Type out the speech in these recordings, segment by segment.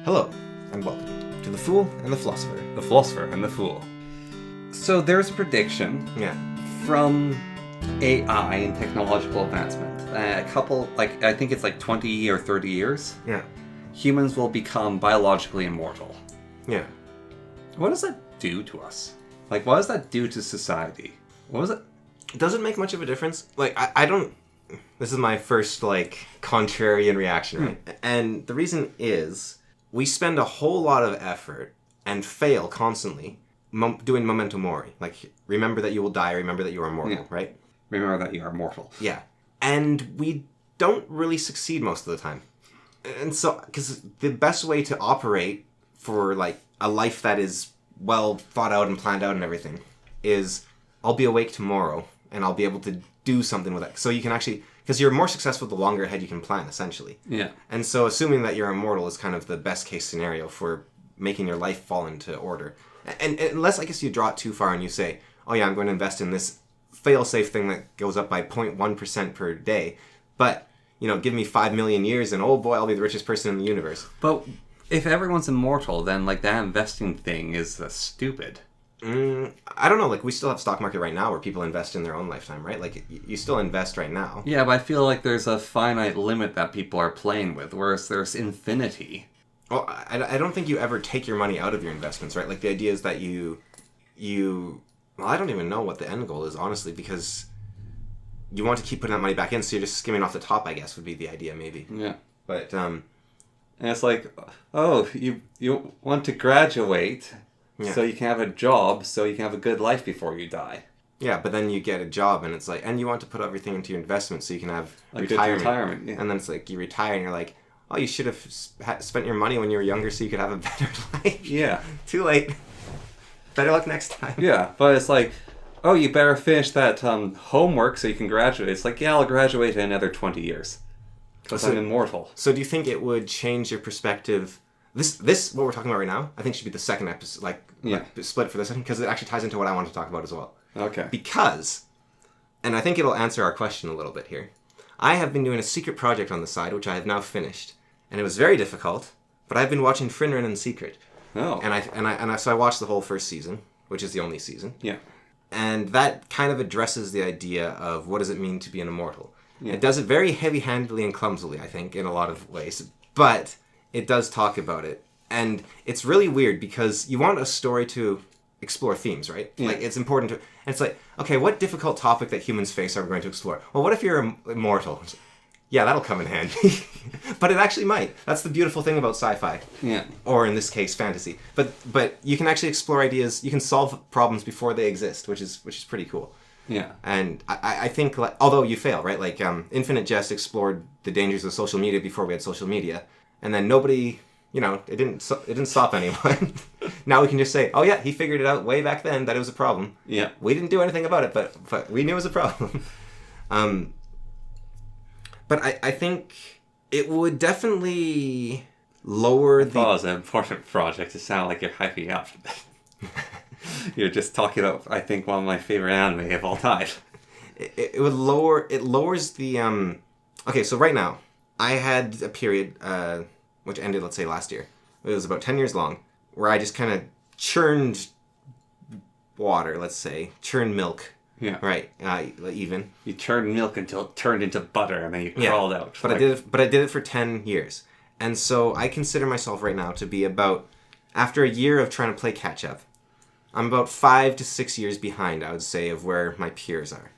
Hello, and welcome to The Fool and the Philosopher. The Philosopher and the Fool. So there's a prediction from AI and technological advancement. I think it's like 20 or 30 years. Yeah. Humans will become biologically immortal. Yeah. What does that do to us? Like, what does that do to society? What was it? It doesn't make much of a difference. Like, I don't... This is my first, contrarian reaction, right? And the reason is, we spend a whole lot of effort and fail constantly doing memento mori. Like, remember that you will die, remember that you are immortal, right? Remember that you are mortal. Yeah. And we don't really succeed most of the time. And so, because the best way to operate for, a life that is well thought out and planned out and everything is, I'll be awake tomorrow and I'll be able to do something with it. So you can actually... Because you're more successful the longer ahead you can plan, essentially. Yeah. And so assuming that you're immortal is kind of the best case scenario for making your life fall into order. And unless, I guess, you draw it too far and you say, oh yeah, I'm going to invest in this fail-safe thing that goes up by 0.1% per day. But, give me 5 million years and oh boy, I'll be the richest person in the universe. But if everyone's immortal, then, that investing thing is stupid. I don't know, we still have stock market right now where people invest in their own lifetime, right? You still invest right now. Yeah, but I feel like there's a finite limit that people are playing with, whereas there's infinity. Well, I don't think you ever take your money out of your investments, right? The idea is that you... Well, I don't even know what the end goal is, honestly, because you want to keep putting that money back in, so you're just skimming off the top, I guess, would be the idea, maybe. Yeah. But, And it's you want to graduate... Yeah. So you can have a job, so you can have a good life before you die. Yeah, but then you get a job, and it's and you want to put everything into your investment so you can have retirement. Yeah. And then it's you retire, and you're like, oh, you should have spent your money when you were younger so you could have a better life. Yeah. Too late. Better luck next time. Yeah, but it's oh, you better finish that homework so you can graduate. It's yeah, I'll graduate in another 20 years. Because I'm immortal. So do you think it would change your perspective... This what we're talking about right now, I think should be the second episode, split for this one, because it actually ties into what I want to talk about as well. Okay. Because, and I think it'll answer our question a little bit here, I have been doing a secret project on the side, which I have now finished, and it was very difficult, but I've been watching Frieren in secret. Oh. So I watched the whole first season, which is the only season. Yeah. And that kind of addresses the idea of what does it mean to be an immortal. Yeah. It does it very heavy-handedly and clumsily, I think, in a lot of ways, but... It does talk about it. And it's really weird because you want a story to explore themes, right? Yeah. It's important to... And it's okay, what difficult topic that humans face are we going to explore? Well, what if you're immortal? Yeah, that'll come in handy. But it actually might. That's the beautiful thing about sci-fi. Yeah. Or in this case, fantasy. But you can actually explore ideas. You can solve problems before they exist, which is pretty cool. Yeah. And I think, although you fail, right? Infinite Jest explored the dangers of social media before we had social media. And then nobody, it didn't stop anyone. Now we can just say, oh yeah, he figured it out way back then that it was a problem. Yeah. We didn't do anything about it, but we knew it was a problem. But I think it would definitely lower I thought it was an important project. It sounded like you're hyping up. You're just talking about, I think, one of my favorite anime of all time. It lowers the... Okay, so right now, I had a period... which ended, let's say, last year. It was about 10 years long, where I just kind of churned water, let's say. Churned milk. Yeah. Right, even. You churned milk until it turned into butter, and then you crawled out. But I did it for 10 years. And so I consider myself right now to be about, after a year of trying to play catch-up, I'm about 5 to 6 years behind, I would say, of where my peers are.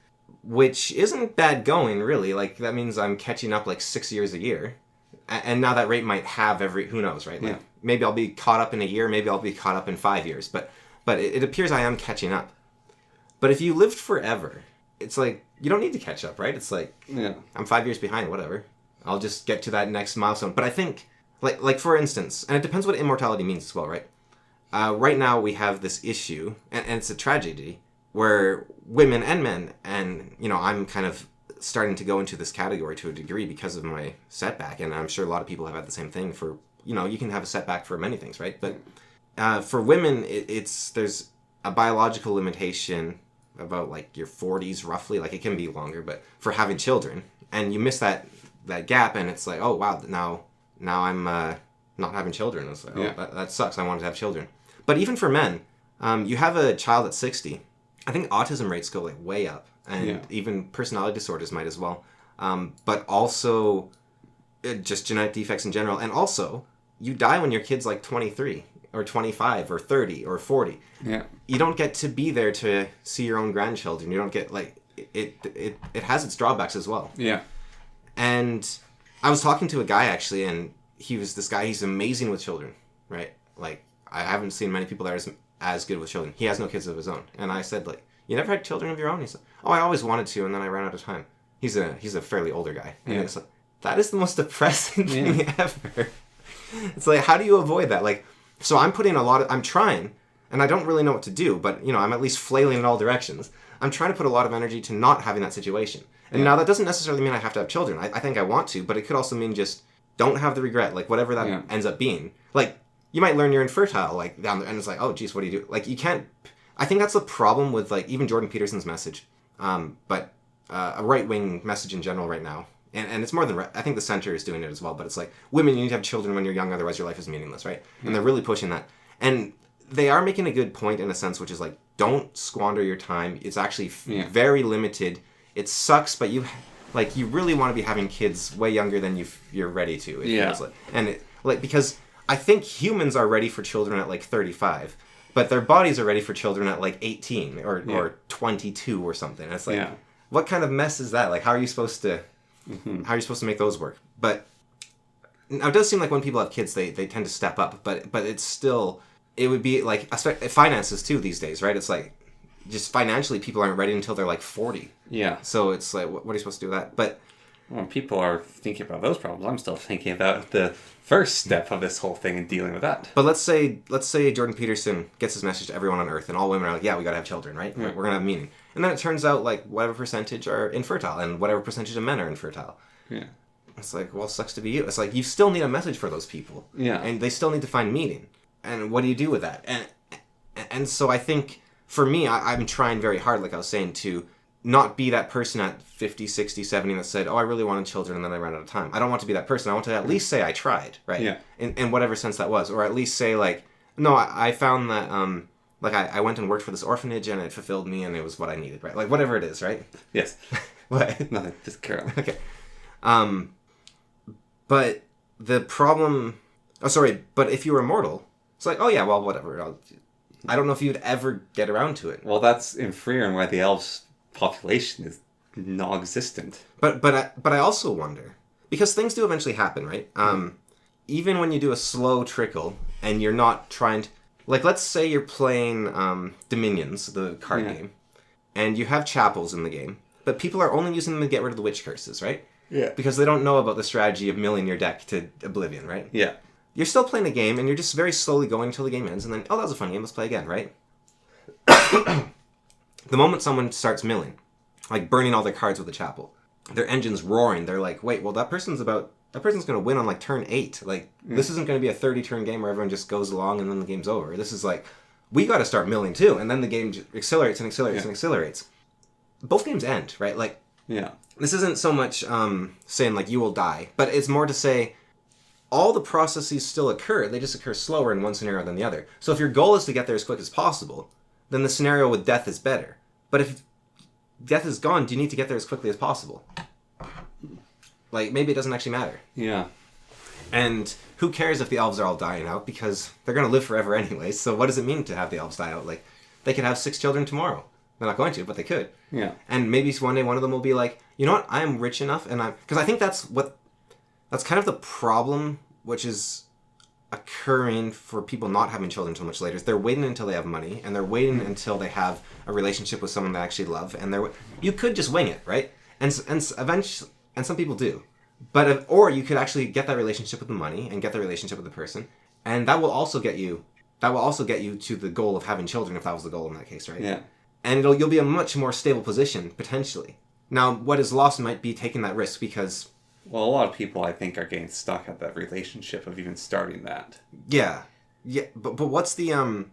Which isn't bad going, really. That means I'm catching up 6 years a year. And now that rate might have who knows, right? Maybe I'll be caught up in a year, maybe I'll be caught up in 5 years. But it appears I am catching up. But if you lived forever, it's you don't need to catch up, right? It's I'm 5 years behind, whatever. I'll just get to that next milestone. But I think, for instance, and it depends what immortality means as well, right? Right now we have this issue, and it's a tragedy, where women and men, and, I'm kind of... starting to go into this category to a degree because of my setback, and I'm sure a lot of people have had the same thing for, you can have a setback for many things, right? But for women, there's a biological limitation about your 40s roughly, it can be longer, but for having children, and you miss that gap, and it's oh wow, now I'm not having children. It's like, that sucks. I wanted to have children. But even for men, you have a child at 60. I think autism rates go like way up, and even personality disorders might as well. But also just genetic defects in general. And also, you die when your kid's like 23 or 25 or 30 or 40. Yeah. You don't get to be there to see your own grandchildren. You don't get like it has its drawbacks as well. Yeah. And I was talking to a guy actually, and he's amazing with children, right? Like I haven't seen many people that are as good with children. He has no kids of his own. And I said, like, you never had children of your own? He said, oh, I always wanted to, and then I ran out of time. He's a fairly older guy. And it's like, that is the most depressing thing ever. It's like, how do you avoid that? Like, so I'm trying, and I don't really know what to do, but, you know, I'm at least flailing in all directions. I'm trying to put a lot of energy to not having that situation. And now that doesn't necessarily mean I have to have children. I think I want to, but it could also mean just don't have the regret, like, whatever that ends up being. Like, you might learn you're infertile, like, down there, and it's like, oh, geez, what do you do? Like, you can't... I think that's the problem with, like, even Jordan Peterson's message, but a right-wing message in general right now. And it's more than... I think the center is doing it as well, but it's like, women, you need to have children when you're young, otherwise your life is meaningless, right? And they're really pushing that. And they are making a good point in a sense, which is like, don't squander your time. It's actually very limited. It sucks, but you really want to be having kids way younger than you're ready to. It feels like. And because I think humans are ready for children at like 35, but their bodies are ready for children at like 18 or 22 or something. And it's like, what kind of mess is that? Like, how are you supposed to make those work? But now it does seem like when people have kids, they tend to step up, but it's still, it would be like finances too these days, right? It's like, just financially, people aren't ready until they're like 40. Yeah. So it's like, what are you supposed to do with that? But when people are thinking about those problems, I'm still thinking about the first step of this whole thing and dealing with that. But let's say Jordan Peterson gets his message to everyone on Earth, and all women are like, yeah, we gotta have children, right? We're gonna have meaning. And then it turns out like whatever percentage are infertile, and whatever percentage of men are infertile. Yeah. It's like, well, sucks to be you. It's like, you still need a message for those people. Yeah. And they still need to find meaning. And what do you do with that? And so I think, for me, I'm trying very hard, like I was saying, to not be that person at 50, 60, 70 that said, oh, I really wanted children and then I ran out of time. I don't want to be that person. I want to at least say I tried, right? Yeah. In whatever sense that was. Or at least say, like, no, I found that, I went and worked for this orphanage and it fulfilled me and it was what I needed, right? Like, whatever it is, right? Yes. What? Nothing. Just Carol. Okay. But the problem... Oh, sorry. But if you were immortal, it's like, oh, yeah, well, whatever. I don't know if you'd ever get around to it. Well, that's in Frieren where the elves' population is non-existent. But I also wonder, because things do eventually happen, right? Even when you do a slow trickle and you're not trying to... Like, let's say you're playing Dominions, the card game, and you have chapels in the game, but people are only using them to get rid of the witch curses, right? Yeah. Because they don't know about the strategy of milling your deck to oblivion, right? Yeah. You're still playing a game, and you're just very slowly going until the game ends, and then, oh, that was a fun game, let's play again, right? The moment someone starts milling, like burning all their cards with the chapel, their engine's roaring, they're like, wait, well, that person's going to win on, like, turn 8. Like, this isn't going to be a 30-turn game where everyone just goes along and then the game's over. This is like, we got to start milling, too, and then the game accelerates and accelerates and accelerates. Both games end, right? Like, this isn't so much saying, like, you will die, but it's more to say... all the processes still occur, they just occur slower in one scenario than the other. So if your goal is to get there as quick as possible, then the scenario with death is better. But if death is gone, do you need to get there as quickly as possible? Like, maybe it doesn't actually matter. Yeah. And who cares if the elves are all dying out, because they're going to live forever anyway, so what does it mean to have the elves die out? Like, they could have 6 children tomorrow. They're not going to, but they could. Yeah. And maybe one day one of them will be like, you know what, I am rich enough, and because I think that's kind of the problem which is occurring for people not having children until much later. Is they're waiting until they have money, and they're waiting until they have a relationship with someone they actually love, and you could just wing it, right? And eventually, and some people do. But or you could actually get that relationship with the money and get the relationship with the person, and that will also get you to the goal of having children if that was the goal in that case, right? Yeah. And you'll be in a much more stable position potentially. Now, what is lost might be taking that risk because... Well, a lot of people, I think, are getting stuck at that relationship of even starting that. Yeah. Yeah, but what's the,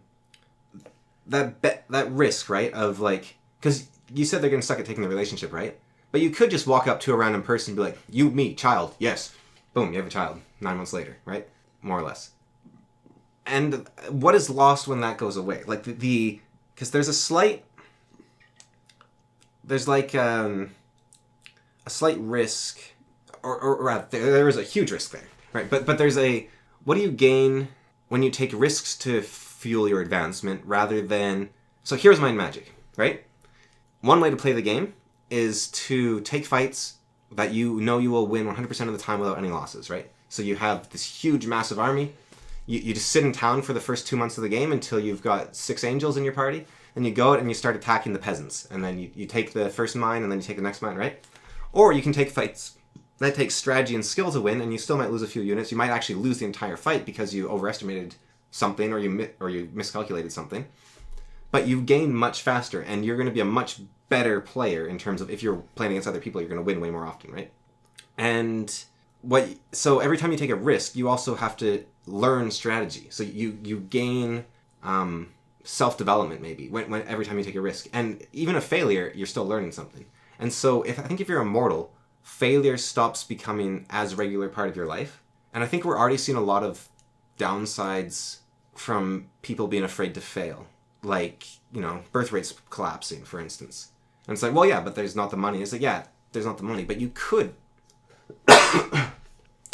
that risk, right, of, like... Because you said they're getting stuck at taking the relationship, right? But you could just walk up to a random person and be like, you, me, child, yes. Boom, you have a child 9 months later, right? more or less. And what is lost when that goes away? Like because there's like a slight risk, or rather, there is a huge risk there, right? But there's what do you gain when you take risks to fuel your advancement rather than... So here's mind magic, right? One way to play the game is to take fights that you know you will win 100% of the time without any losses, right? So you have this huge, massive army. You just sit in town for the first 2 months of the game until you've got 6 angels in your party. Then you go out and you start attacking the peasants. And then you take the first mine and then you take the next mine, right? Or you can take fights that take strategy and skill to win, and you still might lose a few units. You might actually lose the entire fight because you overestimated something or you miscalculated something. But you gain much faster, and you're going to be a much better player in terms of if you're playing against other people, you're going to win way more often, right? And so every time you take a risk, you also have to learn strategy. So you gain self-development maybe when every time you take a risk. And even a failure, you're still learning something. And so I think if you're immortal, failure stops becoming as regular part of your life. And I think we're already seeing a lot of downsides from people being afraid to fail. Like, birth rates collapsing, for instance. And it's like, well, yeah, but there's not the money. It's like, yeah, there's not the money, but you could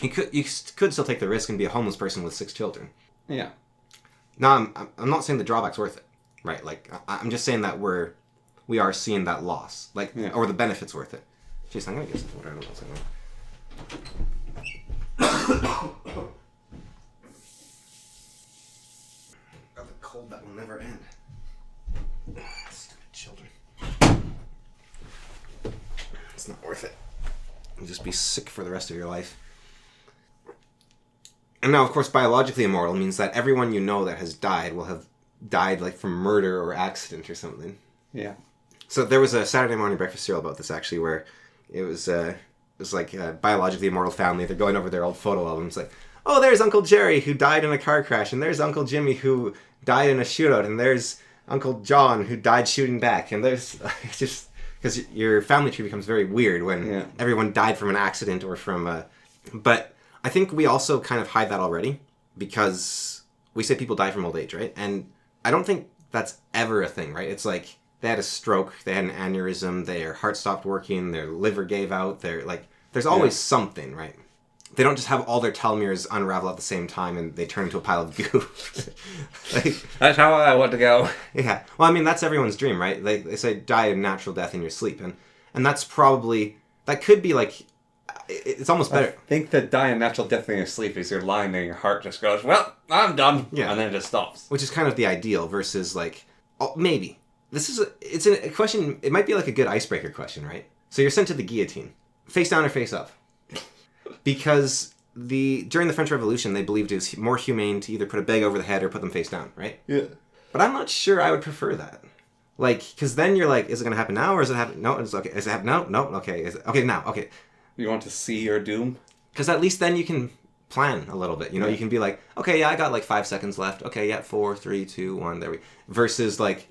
you could still take the risk and be a homeless person with 6 children. Yeah. Now, I'm not saying the drawback's worth it, right? Like, I'm just saying that we are seeing that loss, like, yeah. Or the benefit's worth it. Jeez, I'm gonna get some water. I don't know what's going on. Got the cold that will never end. Stupid children. It's not worth it. You'll just be sick for the rest of your life. And now, of course, biologically immortal means that everyone you know that has died will have died like from murder or accident or something. Yeah. So there was a Saturday morning breakfast cereal about this actually, where it was like a biologically immortal family. They're going over their old photo albums, like, oh, there's Uncle Jerry who died in a car crash, and there's Uncle Jimmy who died in a shootout, and there's Uncle John who died shooting back, and there's it's just because your family tree becomes very weird when everyone died from an accident or from a. But I think we also kind of hide that already because we say people die from old age, right? And I don't think that's ever a thing, right? It's like they had a stroke, they had an aneurysm, their heart stopped working, their liver gave out, there's always something, right? They don't just have all their telomeres unravel at the same time and they turn into a pile of goo. That's how I want to go. Yeah. Well, I mean, that's everyone's dream, right? They say die a natural death in your sleep. And that's probably, that could be like, it's almost better. I think that die a natural death in your sleep is you're lying there and your heart just goes, well, I'm done. Yeah. And then it just stops. Which is kind of the ideal versus like, maybe. It's a question, it might be like a good icebreaker question, right? So you're sent to the guillotine. Face down or face up? Because during the French Revolution, they believed it was more humane to either put a bag over the head or put them face down, right? Yeah. But I'm not sure I would prefer that. Like, because then you're like, is it going to happen now or is it happen? No, it's okay. Is it happen? No, okay. Okay, now, okay. You want to see your doom? Because at least then you can plan a little bit. You can be like, okay, yeah, I got like 5 seconds left. Okay, yeah, 4, 3, 2, 1, there we... Versus like...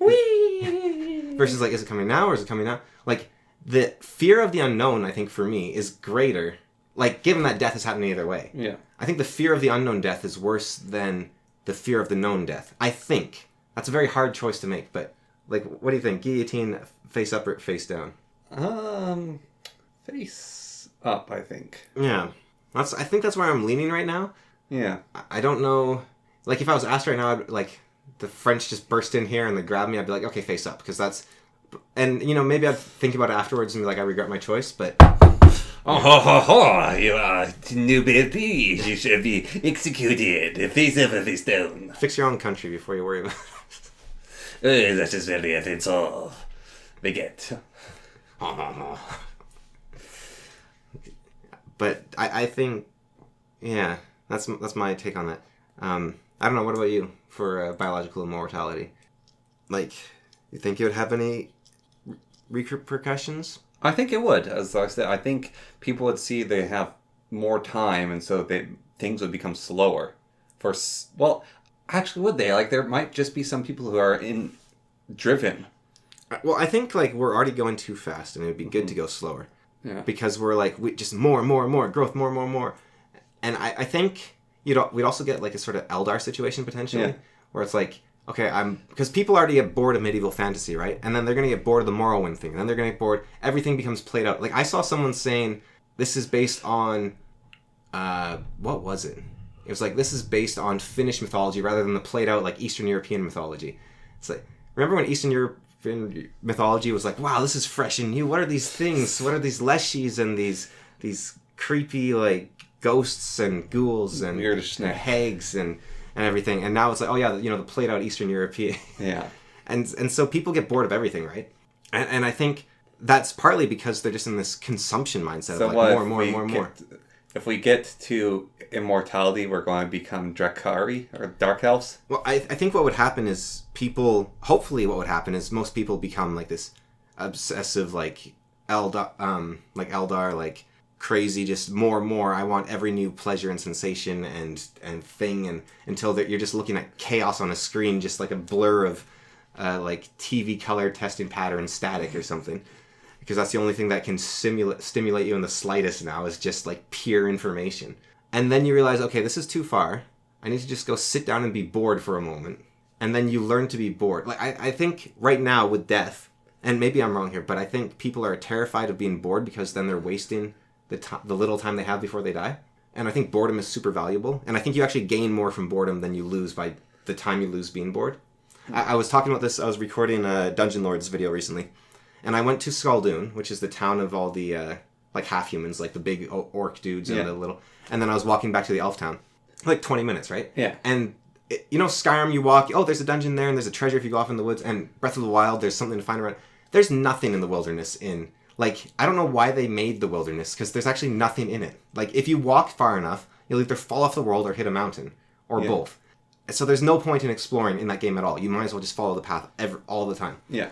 Versus like, is it coming now or is it coming now? Like, the fear of the unknown, I think, for me, is greater. Like, given that death is happening either way. Yeah. I think the fear of the unknown death is worse than the fear of the known death. I think. That's a very hard choice to make, but, like, what do you think? Guillotine, face up or face down? Face up, I think. Yeah. I think that's where I'm leaning right now. Yeah. I don't know. Like, if I was asked right now, like, the French just burst in here and they grab me, I'd be like, okay, face up, because that's... And, maybe I'd think about it afterwards and be like, I regret my choice, but... Oh, ho, ho, ho, you are new baby. You should be executed. Face up or face down. Fix your own country before you worry about it. That is very offensive. Baguette. But I think, yeah, that's my take on that. I don't know, what about you for biological immortality? Like, you think it would have any repercussions? I think it would. As I said, I think people would see they have more time, and so things would become slower. Well, actually, would they? Like, there might just be some people who are driven. Well, I think, like, we're already going too fast, and it would be good to go slower. Yeah. Because we're, like, just more, growth, more. And I think we'd also get like a sort of Eldar situation potentially, Yeah. where it's like, okay, because people already get bored of medieval fantasy, right? And then they're gonna get bored of the Morrowind thing, and then they're gonna get bored. Everything becomes played out. Like I saw someone saying this is based on, what was it? It was like this is based on Finnish mythology rather than the played out like Eastern European mythology. It's like, remember when Eastern European mythology was like, wow, this is fresh and new. What are these things? What are these leshies and these creepy like ghosts and ghouls and hags and everything? And now it's like, oh yeah, the played out Eastern European. Yeah. and so people get bored of everything, right? And I think that's partly because they're just in this consumption mindset of like more. If we get to immortality, we're going to become Drakari or Dark Elves. Well, I think what would happen is hopefully what would happen is most people become like this obsessive like Eldar, like crazy, just more. I want every new pleasure and sensation and thing, and until you're just looking at chaos on a screen, just like a blur of like TV color testing pattern static or something. Because that's the only thing that can stimulate you in the slightest now is just like pure information. And then you realize, okay, this is too far. I need to just go sit down and be bored for a moment. And then you learn to be bored. Like I think right now with death, and maybe I'm wrong here, but I think people are terrified of being bored because then they're wasting the little time they have before they die. And I think boredom is super valuable. And I think you actually gain more from boredom than you lose by the time you lose being bored. I was talking about this, I was recording a Dungeon Lords video recently. And I went to Skaldun, which is the town of all the like half-humans, like the big orc dudes and the little... And then I was walking back to the elf town. Like 20 minutes, right? Yeah. And, Skyrim, you walk... Oh, there's a dungeon there, and there's a treasure if you go off in the woods. And Breath of the Wild, there's something to find around. There's nothing in the wilderness in... Like, I don't know why they made the wilderness, because there's actually nothing in it. Like, if you walk far enough, you'll either fall off the world or hit a mountain. Or both. So there's no point in exploring in that game at all. You might as well just follow the path all the time. Yeah.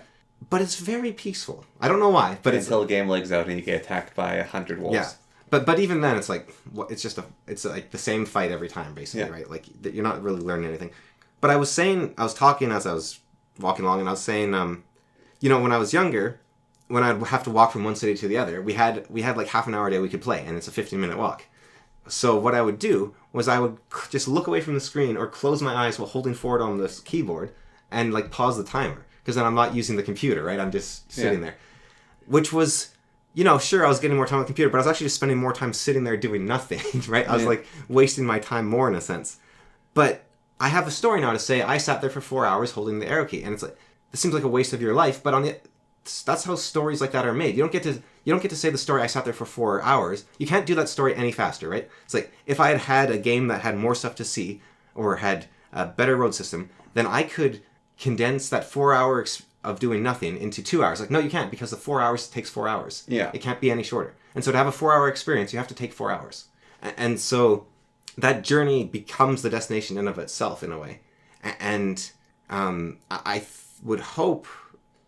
But it's very peaceful. I don't know why, but until the game legs out and you get attacked by 100 wolves. Yeah, but even then, it's like it's like the same fight every time, basically, right? Like you're not really learning anything. But I was talking as I was walking along, and I was saying, when I was younger, when I'd have to walk from one city to the other, we had like half an hour a day we could play, and it's a 15-minute walk. So what I would do was I would just look away from the screen or close my eyes while holding forward on the keyboard and like pause the timer. Because then I'm not using the computer, right? I'm just sitting there. Which was, sure, I was getting more time on the computer, but I was actually just spending more time sitting there doing nothing, right? I was like wasting my time more in a sense. But I have a story now to say I sat there for 4 hours holding the arrow key. And it's like, this seems like a waste of your life, but that's how stories like that are made. You don't get to say the story I sat there for 4 hours. You can't do that story any faster, right? It's like, if I had a game that had more stuff to see or had a better road system, then I could condense that 4 hours of doing nothing into 2 hours. Like, no, you can't, because the 4 hours takes 4 hours. Yeah. It can't be any shorter. And so to have a 4-hour experience, you have to take 4 hours. And so that journey becomes the destination in and of itself, in a way. And I would hope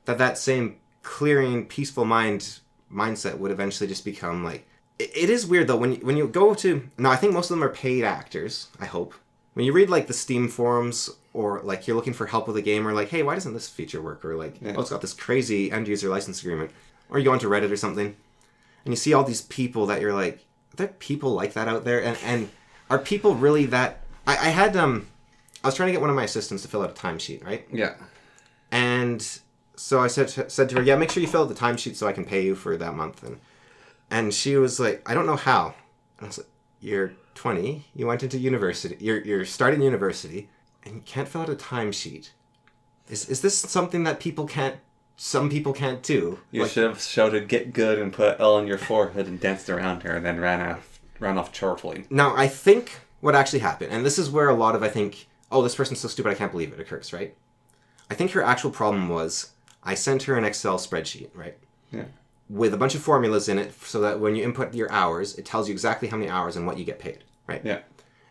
that same clearing, peaceful mindset would eventually just become like... It is weird, though, when you go to... Now, I think most of them are paid actors, I hope. When you read, like, the Steam forums, or, like, you're looking for help with a game, or, like, hey, why doesn't this feature work? Or, like, oh, it's got this crazy end-user license agreement. Or you go onto Reddit or something, and you see all these people that you're like, are there people like that out there? And are people really that... I was trying to get one of my assistants to fill out a timesheet, right? Yeah. And so I said to her, yeah, make sure you fill out the timesheet so I can pay you for that month. And she was like, I don't know how. And I was like, you're 20, you went into university, you're starting university, and you can't fill out a timesheet. Is this something that some people can't do? You should have shouted "get good" and put L on your forehead and danced around her and then ran off chortling. Now, I think what actually happened, and this is where a lot of, I think, oh, this person's so stupid I can't believe it occurs, right? I think her actual problem was I sent her an Excel spreadsheet, right? Yeah. With a bunch of formulas in it so that when you input your hours, it tells you exactly how many hours and what you get paid, right? Yeah.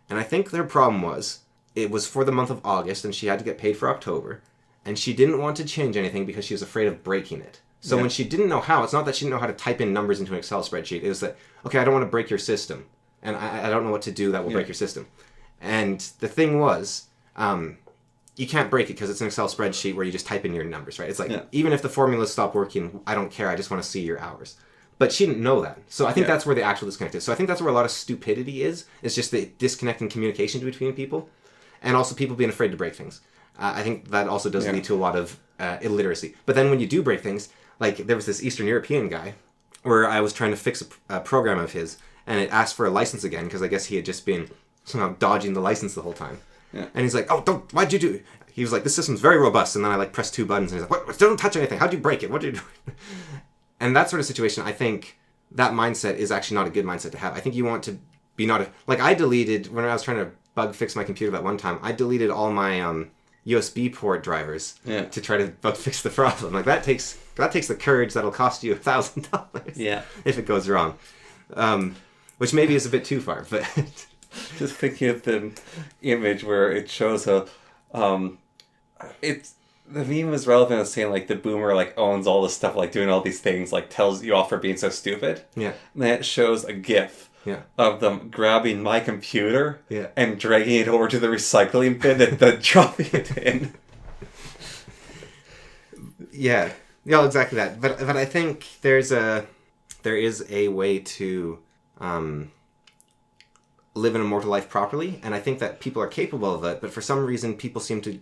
And I think their problem was, it was for the month of August and she had to get paid for October, and she didn't want to change anything because she was afraid of breaking it. So when she didn't know how, it's not that she didn't know how to type in numbers into an Excel spreadsheet, it was that, okay, I don't want to break your system, and I don't know what to do that will break your system. And the thing was, you can't break it because it's an Excel spreadsheet where you just type in your numbers, right? It's like, even if the formulas stop working, I don't care, I just want to see your hours. But she didn't know that. So I think Yeah. that's where the actual disconnect is. So I think that's where a lot of stupidity is. It's just the disconnect in communication between people. And also people being afraid to break things. I think that also does lead to a lot of illiteracy. But then when you do break things, like there was this Eastern European guy where I was trying to fix a program of his, and it asked for a license again because I guess he had just been somehow dodging the license the whole time. Yeah. And he's like, "Oh, why'd you do it?" He was like, "This system's very robust." And then I like pressed 2 buttons, and he's like, "What? Don't touch anything. How'd you break it? What did you do?" And that sort of situation, I think that mindset is actually not a good mindset to have. I think you want to be like I deleted, when I was trying to bug fix my computer that one time, I deleted all my USB port drivers to try to bug fix the problem. Like that takes the courage that'll cost you $1,000 if it goes wrong. Which maybe is a bit too far, but just thinking of the image where it shows it's the meme was relevant as saying like the boomer like owns all this stuff, like doing all these things, like tells you off for being so stupid. Yeah. And then it shows a GIF of them grabbing my computer and dragging it over to the recycling bin and then dropping it in. Yeah, exactly that. But I think there is a way to live an immortal life properly, and I think that people are capable of it. But for some reason, people seem to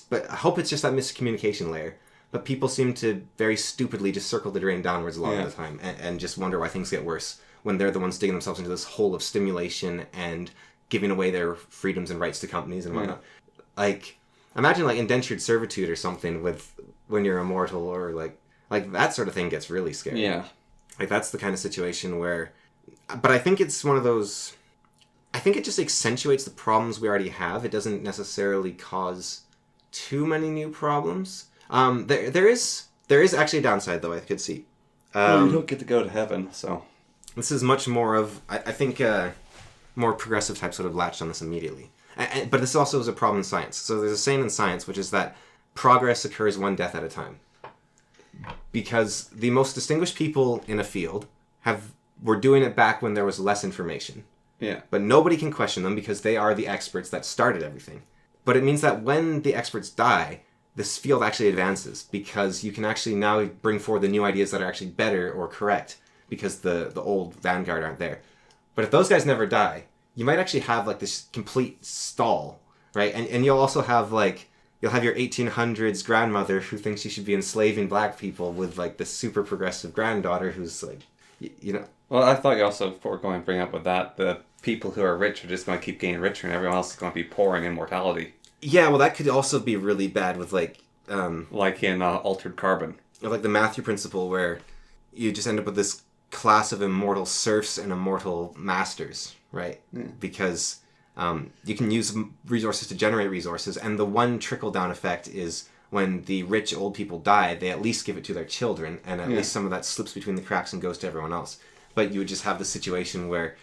but I hope it's just that miscommunication layer. But people seem to very stupidly just circle the drain downwards a lot of the time, and just wonder why things get worse when they're the ones digging themselves into this hole of stimulation and giving away their freedoms and rights to companies and whatnot. Like, imagine like indentured servitude or something with when you're immortal, or like that sort of thing gets really scary. Yeah. Like that's the kind of situation where, but I think it's one of those, I think it just accentuates the problems we already have. It doesn't necessarily cause too many new problems. There is actually a downside though I could see. Well, you don't get to go to heaven, so. This is much more of, I think, more progressive types would have latched on this immediately. But this also is a problem in science. So there's a saying in science, which is that progress occurs one death at a time. Because the most distinguished people in a field were doing it back when there was less information. Yeah. But nobody can question them because they are the experts that started everything. But it means that when the experts die, this field actually advances because you can actually now bring forward the new ideas that are actually better or correct because the old vanguard aren't there. But if those guys never die, you might actually have like this complete stall, right? And you'll also have like, you'll have your 1800s grandmother who thinks she should be enslaving black people with like this super progressive granddaughter who's like, you know. Well, I thought you also, before going to bring up with that, the people who are rich are just going to keep getting richer and everyone else is going to be poor in immortality. Yeah, well, that could also be really bad with like... like in Altered Carbon. Like the Matthew principle where you just end up with this class of immortal serfs and immortal masters, right? Because you can use resources to generate resources, and the one trickle-down effect is when the rich old people die, they at least give it to their children, and at least some of that slips between the cracks and goes to everyone else. But you would just have the situation where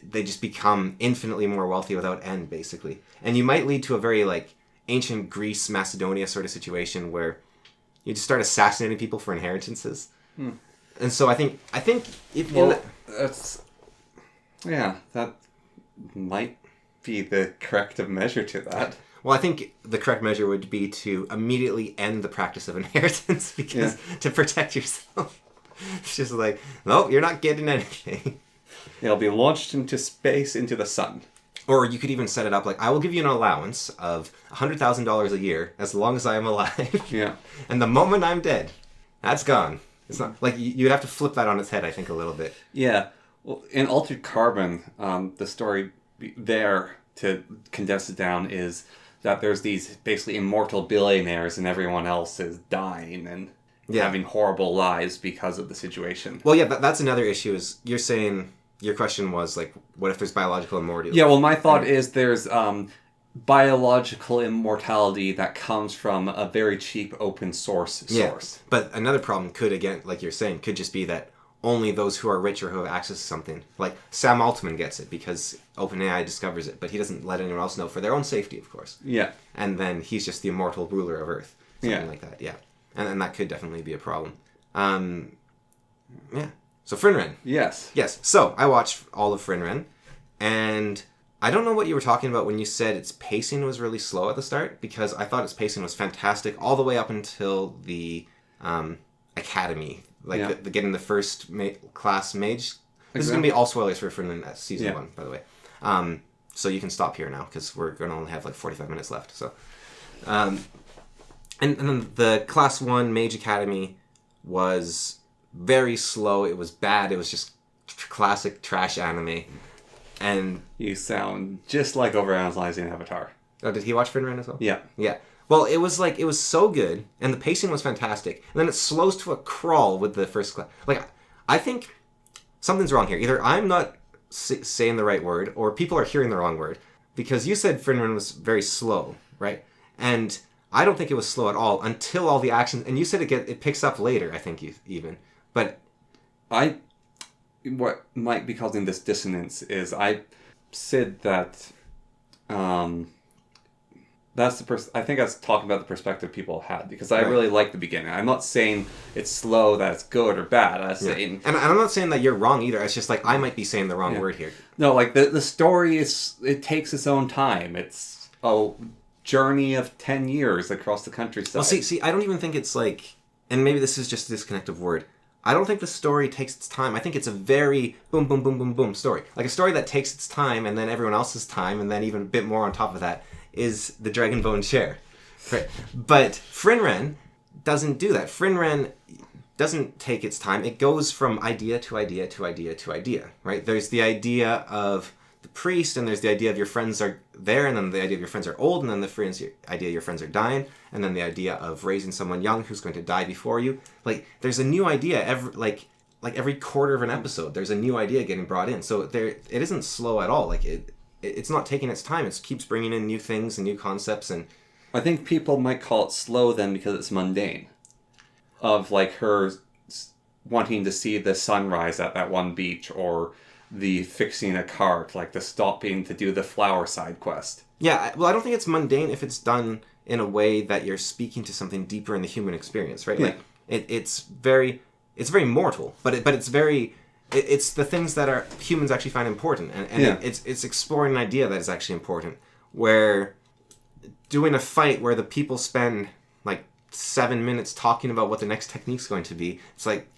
they just become infinitely more wealthy without end, basically. And you might lead to a very, like, ancient Greece, Macedonia sort of situation where you just start assassinating people for inheritances. And so I think if... Well, that might be the corrective measure to that. Well, I think the correct measure would be to immediately end the practice of inheritance because to protect yourself. It's just like, no, you're not getting anything. It'll be launched into space, into the sun. Or you could even set it up like, I will give you an allowance of $100,000 a year as long as I am alive. Yeah. And the moment I'm dead, that's gone. It's not like you'd have to flip that on its head, I think, a little bit. Yeah. Well, in Altered Carbon, the story there, to condense it down, is that there's these basically immortal billionaires and everyone else is dying and having horrible lives because of the situation. Well, yeah, that's another issue is you're saying... Your question was, like, what if there's biological immortality? Yeah, well, my thought is there's biological immortality that comes from a very cheap open source source. But another problem could, again, like you're saying, could just be that only those who are rich or who have access to something. Like, Sam Altman gets it because OpenAI discovers it, but he doesn't let anyone else know for their own safety, of course. Yeah. And then he's just the immortal ruler of Earth. Something like that, yeah. And that could definitely be a problem. Yeah. So, Frieren. Yes. Yes. So, I watched all of Frieren, and I don't know what you were talking about when you said its pacing was really slow at the start, because I thought its pacing was fantastic all the way up until the Academy, like Yeah. the getting the first class mage. This is going to be all spoilers for season 1, by the way. So you can stop here now because we're going to only have like 45 minutes left. So, and then the class 1 Mage Academy was very slow. It was bad. It was just classic trash anime. And You sound just like overanalyzing Avatar. oh, did he watch Frieren as well? Yeah. Yeah. Well, it was so good, and the pacing was fantastic. And then it slows to a crawl with the first class. Like, I think something's wrong here. Either I'm not saying the right word, or people are hearing the wrong word. Because you said Frieren was very slow, right? And I don't think it was slow at all until all the action. And you said it picks up later, I think, even. But what might be causing this dissonance is I said that that's I think I was talking about the perspective people had, because I really like the beginning. I'm not saying it's slow, that it's good or bad. I'm saying, and I'm not saying that you're wrong either. It's just like I might be saying the wrong word here. No, like the story it takes its own time. It's a journey of 10 years across the countryside. Well, see, I don't even think it's like, and maybe this is just a disconnective word. I don't think the story takes its time. I think it's a very boom, boom, boom, boom, boom story. Like a story that takes its time, and then everyone else's time, and then even a bit more on top of that is the Dragonbone chair. Right. But Frieren doesn't do that. Frieren doesn't take its time. It goes from idea to idea to idea to idea, right? There's the idea of the priest, and there's the idea of your friends are there, and then the idea of your friends are old, and then the idea your friends are dying, and then the idea of raising someone young who's going to die before you. Like, there's a new idea every quarter of an episode. There's a new idea getting brought in. So it isn't slow at all. Like, it's not taking its time. It keeps bringing in new things and new concepts. And I think people might call it slow then because it's mundane. Of like her wanting to see the sunrise at that one beach, or the fixing a cart, like the stopping to do the flower side quest. Yeah, well, I don't think it's mundane if it's done in a way that you're speaking to something deeper in the human experience, right? Yeah. Like it's very mortal, but it's very. It's the things that are humans actually find important, and it's exploring an idea that is actually important. Where doing a fight where the people spend like 7 minutes talking about what the next technique's going to be, it's like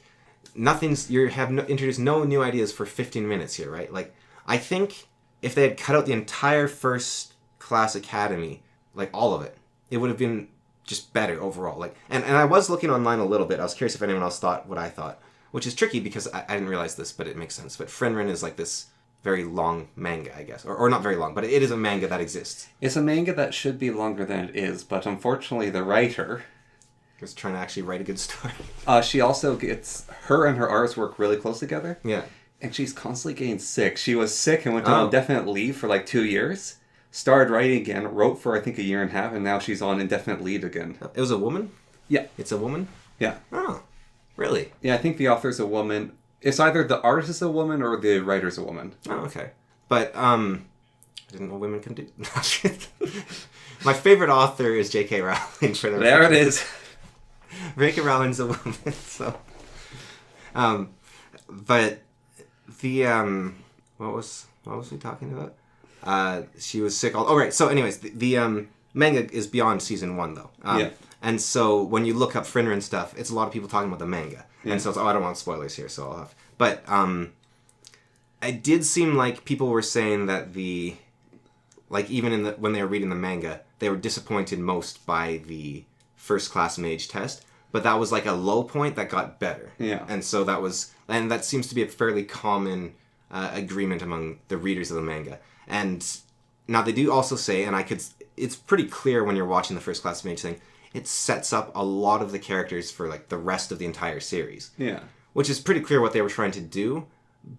introduced no new ideas for 15 minutes here, right? Like, I think if they had cut out the entire first class academy, like all of it, it would have been just better overall. Like, and I was looking online a little bit. I was curious if anyone else thought what I thought. Which is tricky because I didn't realize this, but it makes sense. But Frieren is like this very long manga, I guess. Or not very long, but it is a manga that exists. It's a manga that should be longer than it is, but unfortunately the writer is trying to actually write a good story. She also gets... Her and her artists work really close together. Yeah. And she's constantly getting sick. She was sick and went on indefinite leave for like 2 years. Started writing again, wrote for I think a year and a half, and now she's on indefinite leave again. It was a woman? Yeah. It's a woman? Yeah. Oh. Really? Yeah, I think the author's a woman. It's either the artist is a woman or the writer's a woman. Oh, okay. But, I didn't know women can do... My favorite author is J.K. Rowling. There it is. J.K. Rowling's a woman, so... But the, what was we talking about? She was sick all... Oh, right. So, anyways, the manga is beyond season 1, though. Yeah. And so when you look up Frieren stuff, it's a lot of people talking about the manga. Yeah. And so it's, I don't want spoilers here, so I'll have... But it did seem like people were saying that even when they were reading the manga, they were disappointed most by the first class mage test. But that was like a low point that got better. Yeah. And so that seems to be a fairly common agreement among the readers of the manga. And now they do also say, and it's pretty clear when you're watching the first class mage thing, it sets up a lot of the characters for like the rest of the entire series. Yeah. Which is pretty clear what they were trying to do.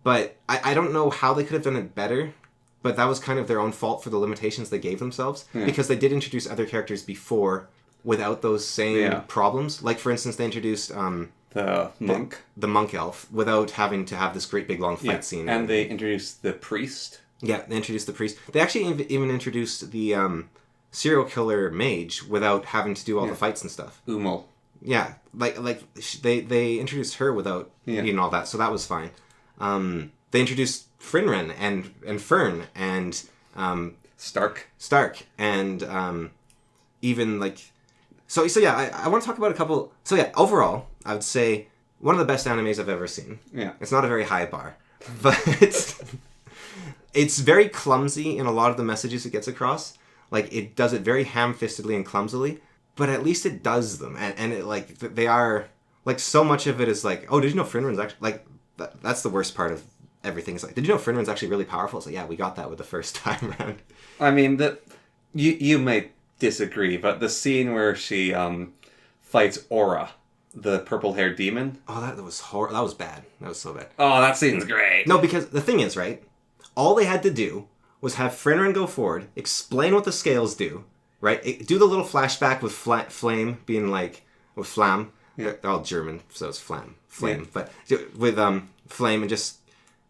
But I don't know how they could have done it better. But that was kind of their own fault for the limitations they gave themselves. Yeah. Because they did introduce other characters before without those same problems. Like, for instance, they introduced... the monk. The monk elf, without having to have this great big long fight scene. And they introduced the priest. Yeah, they introduced the priest. They actually even introduced the serial killer mage without having to do all the fights and stuff. Umal. Yeah, they introduced her without needing all that, so that was fine. They introduced Frieren and Fern and Stark, and even like so yeah. I want to talk about a couple. So yeah, overall, I would say one of the best animes I've ever seen. Yeah. It's not a very high bar, but it's very clumsy in a lot of the messages it gets across. Like, it does it very ham-fistedly and clumsily, but at least it does them. And it, like, they are, like, so much of it is like, oh, did you know Friren's actually, like, that's the worst part of everything. It's like, did you know Friren's actually really powerful? It's like, yeah, we got that with the first time around. I mean, you may disagree, but the scene where she fights Aura, the purple-haired demon. Oh, that was horrible. That was bad. That was so bad. Oh, that scene's great. No, because the thing is, right, all they had to do was have Frieren go forward, explain what the scales do, right? Do the little flashback with Flame being like, with Flam. Yeah. They're all German, so it's Flame. Yeah. But with Flame, and just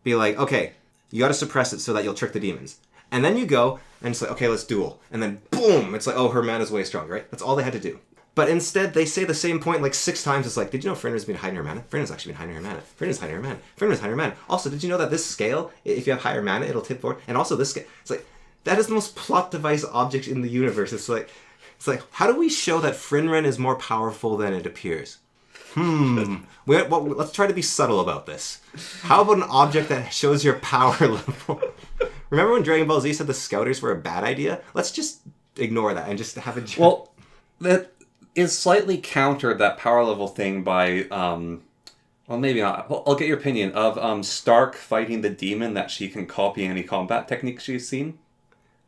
be like, okay, you got to suppress it so that you'll trick the demons. And then you go, and it's like, okay, let's duel. And then, boom, it's like, oh, her mana's way stronger, right? That's all they had to do. But instead, they say the same point like 6 times. It's like, did you know Friren's been hiding her mana? Friren's actually been hiding her mana. Friren's hiding her mana. Friren's hiding her mana. Also, did you know that this scale, if you have higher mana, it'll tip forward? And also this scale, it's like, that is the most plot device object in the universe. It's like, how do we show that Frieren is more powerful than it appears? Let's try to be subtle about this. How about an object that shows your power level? Remember when Dragon Ball Z said the Scouters were a bad idea? Let's just ignore that and just have a joke. Well, that is slightly countered, that power level thing, by well, maybe not. Well, I'll get your opinion of Stark fighting the demon that she can copy any combat technique she's seen.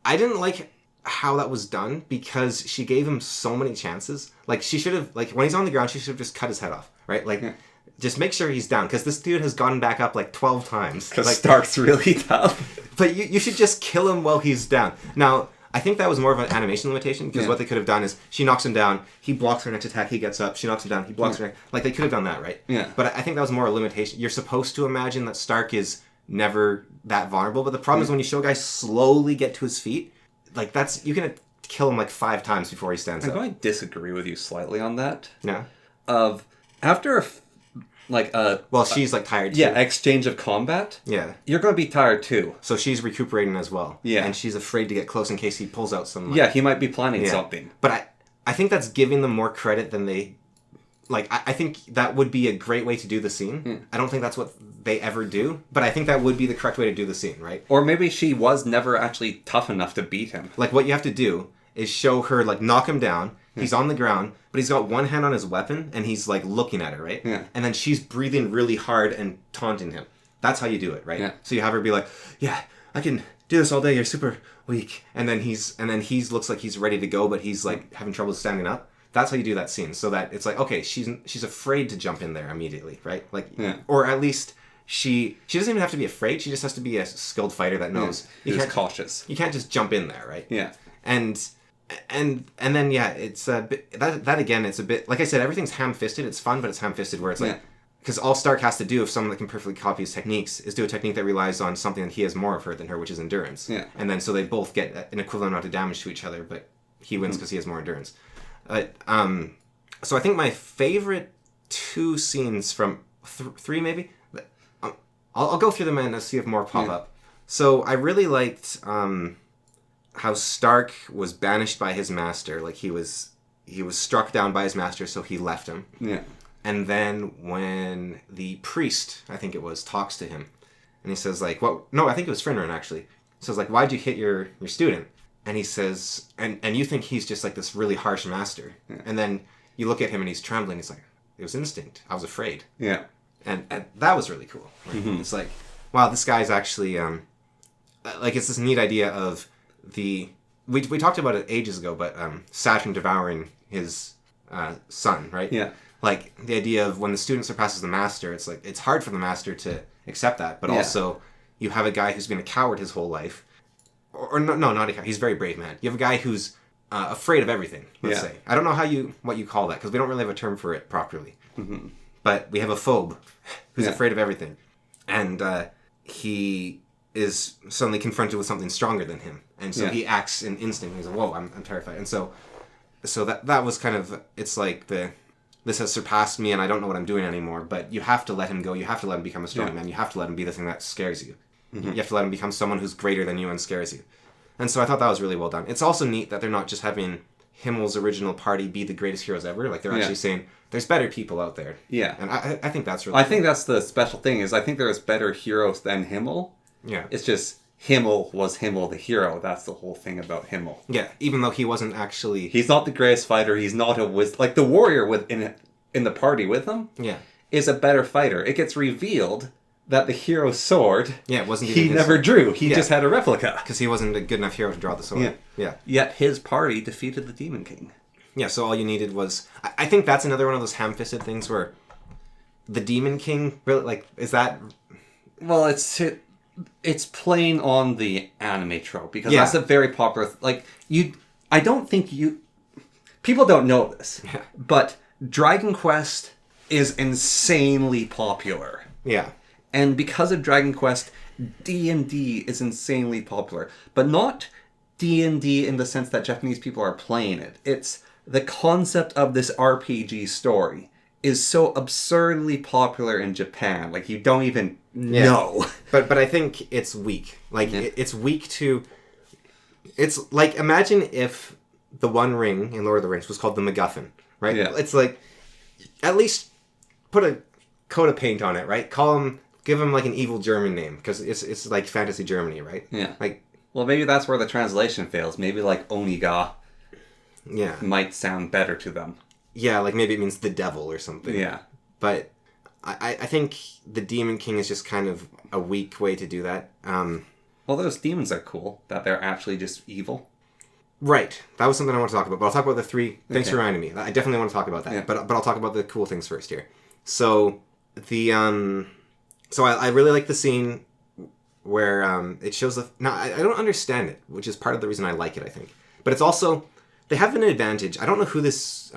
I didn't like how that was done because she gave him so many chances. Like, she should have, like, when he's on the ground, she should have just cut his head off, right? Like, just make sure he's down, because this dude has gotten back up like 12 times. Because like, Stark's really tough. But you should just kill him while he's down. Now, I think that was more of an animation limitation, because what they could have done is she knocks him down, he blocks her next attack, he gets up, she knocks him down, he blocks her next. Like, they could have done that, right? Yeah. But I think that was more a limitation. You're supposed to imagine that Stark is never that vulnerable, but the problem is when you show guys slowly get to his feet, like, that's, you can kill him like 5 times before he stands up. I'm going to disagree with you slightly on that. Yeah. After well, she's like tired too. Yeah, exchange of combat. Yeah. You're going to be tired too. So she's recuperating as well. Yeah. And she's afraid to get close in case he pulls out some... Like, yeah, he might be planning something. But I think that's giving them more credit than they... Like, I think that would be a great way to do the scene. I don't think that's what they ever do, but I think that would be the correct way to do the scene, right? Or maybe she was never actually tough enough to beat him. Like, what you have to do is show her, like, knock him down. He's on the ground, but he's got one hand on his weapon, and he's, like, looking at her, right? Yeah. And then she's breathing really hard and taunting him. That's how you do it, right? Yeah. So you have her be like, yeah, I can do this all day, you're super weak. And then he's looks like he's ready to go, but he's, like, having trouble standing up. That's how you do that scene, so that it's like, okay, she's afraid to jump in there immediately, right? Like, or at least she doesn't even have to be afraid. She just has to be a skilled fighter that knows. You can't cautious. You can't just jump in there, right? Yeah. And then it's a bit, that again, it's a bit, like I said, everything's ham-fisted. It's fun, but it's ham-fisted where it's like, because all Stark has to do, if someone that can perfectly copy his techniques, is do a technique that relies on something that he has more of her than her, which is endurance. Yeah. And then so they both get an equivalent amount of damage to each other, but he wins because he has more endurance. So I think my favorite 2 scenes from 3 maybe, I'll go through them and see if more pop up. So I really liked how Stark was banished by his master. Like, he was struck down by his master, so he left him. Yeah. And then when the priest, I think it was, talks to him, and he says, like, well, no, I think it was Frieren, actually. He says, like, why'd you hit your student? And he says, and you think he's just like this really harsh master. Yeah. And then you look at him and he's trembling. He's like, it was instinct. I was afraid. Yeah. And that was really cool. Like, it's like, wow, this guy's actually, like, it's this neat idea of we talked about it ages ago, but Saturn devouring his son, right? Yeah. Like, the idea of when the student surpasses the master, it's like, it's hard for the master to accept that, but also you have a guy who's been a coward his whole life. Or no, not a coward. He's a very brave man. You have a guy who's afraid of everything, let's say. I don't know what you call that, because we don't really have a term for it properly. Mm-hmm. But we have a phobe who's afraid of everything. And he is suddenly confronted with something stronger than him. And so he acts in instinct. He's like, whoa, I'm terrified. And so that was kind of, it's like this has surpassed me and I don't know what I'm doing anymore. But you have to let him go. You have to let him become a strong man. You have to let him be the thing that scares you. Mm-hmm. You have to let him become someone who's greater than you and scares you. And so I thought that was really well done. It's also neat that they're not just having Himmel's original party be the greatest heroes ever. Like, they're actually saying there's better people out there. Yeah. And I think that's really I think that's the special thing, is I think there's better heroes than Himmel. Yeah. It's just Himmel was Himmel the hero. That's the whole thing about Himmel. Yeah, even though he wasn't actually... He's not the greatest fighter. He's not a like the warrior in the party with him is a better fighter. It gets revealed that the hero's sword it wasn't he never drew. He just had a replica. Because he wasn't a good enough hero to draw the sword. Yeah. Yet his party defeated the Demon King. Yeah, so all you needed was... I think that's another one of those ham-fisted things where the Demon King, really, like, is that... Well, it's playing on the anime trope, because that's a very popular... Like, I don't think people don't know this, but Dragon Quest is insanely popular. Yeah. And because of Dragon Quest, D&D is insanely popular. But not D&D in the sense that Japanese people are playing it. It's the concept of this RPG story is so absurdly popular in Japan. Like, you don't even know. But I think it's weak. Like, it's weak to... It's like, imagine if the One Ring in Lord of the Rings was called the MacGuffin, right? Yeah. It's like, at least put a coat of paint on it, right? Give him like an evil German name, because it's like fantasy Germany, right? Yeah. Like, well, maybe that's where the translation fails. Maybe like Oniga might sound better to them. Yeah, like maybe it means the devil or something. Yeah. But I think the Demon King is just kind of a weak way to do that. Well, those demons are cool, that they're actually just evil. Right. That was something I want to talk about. But I'll talk about the three... Thanks for reminding me. I definitely want to talk about that. Yeah. But I'll talk about the cool things first here. So, So I really like the scene where it shows the... Now, I don't understand it, which is part of the reason I like it, I think. But it's also... They have an advantage. I don't know who this...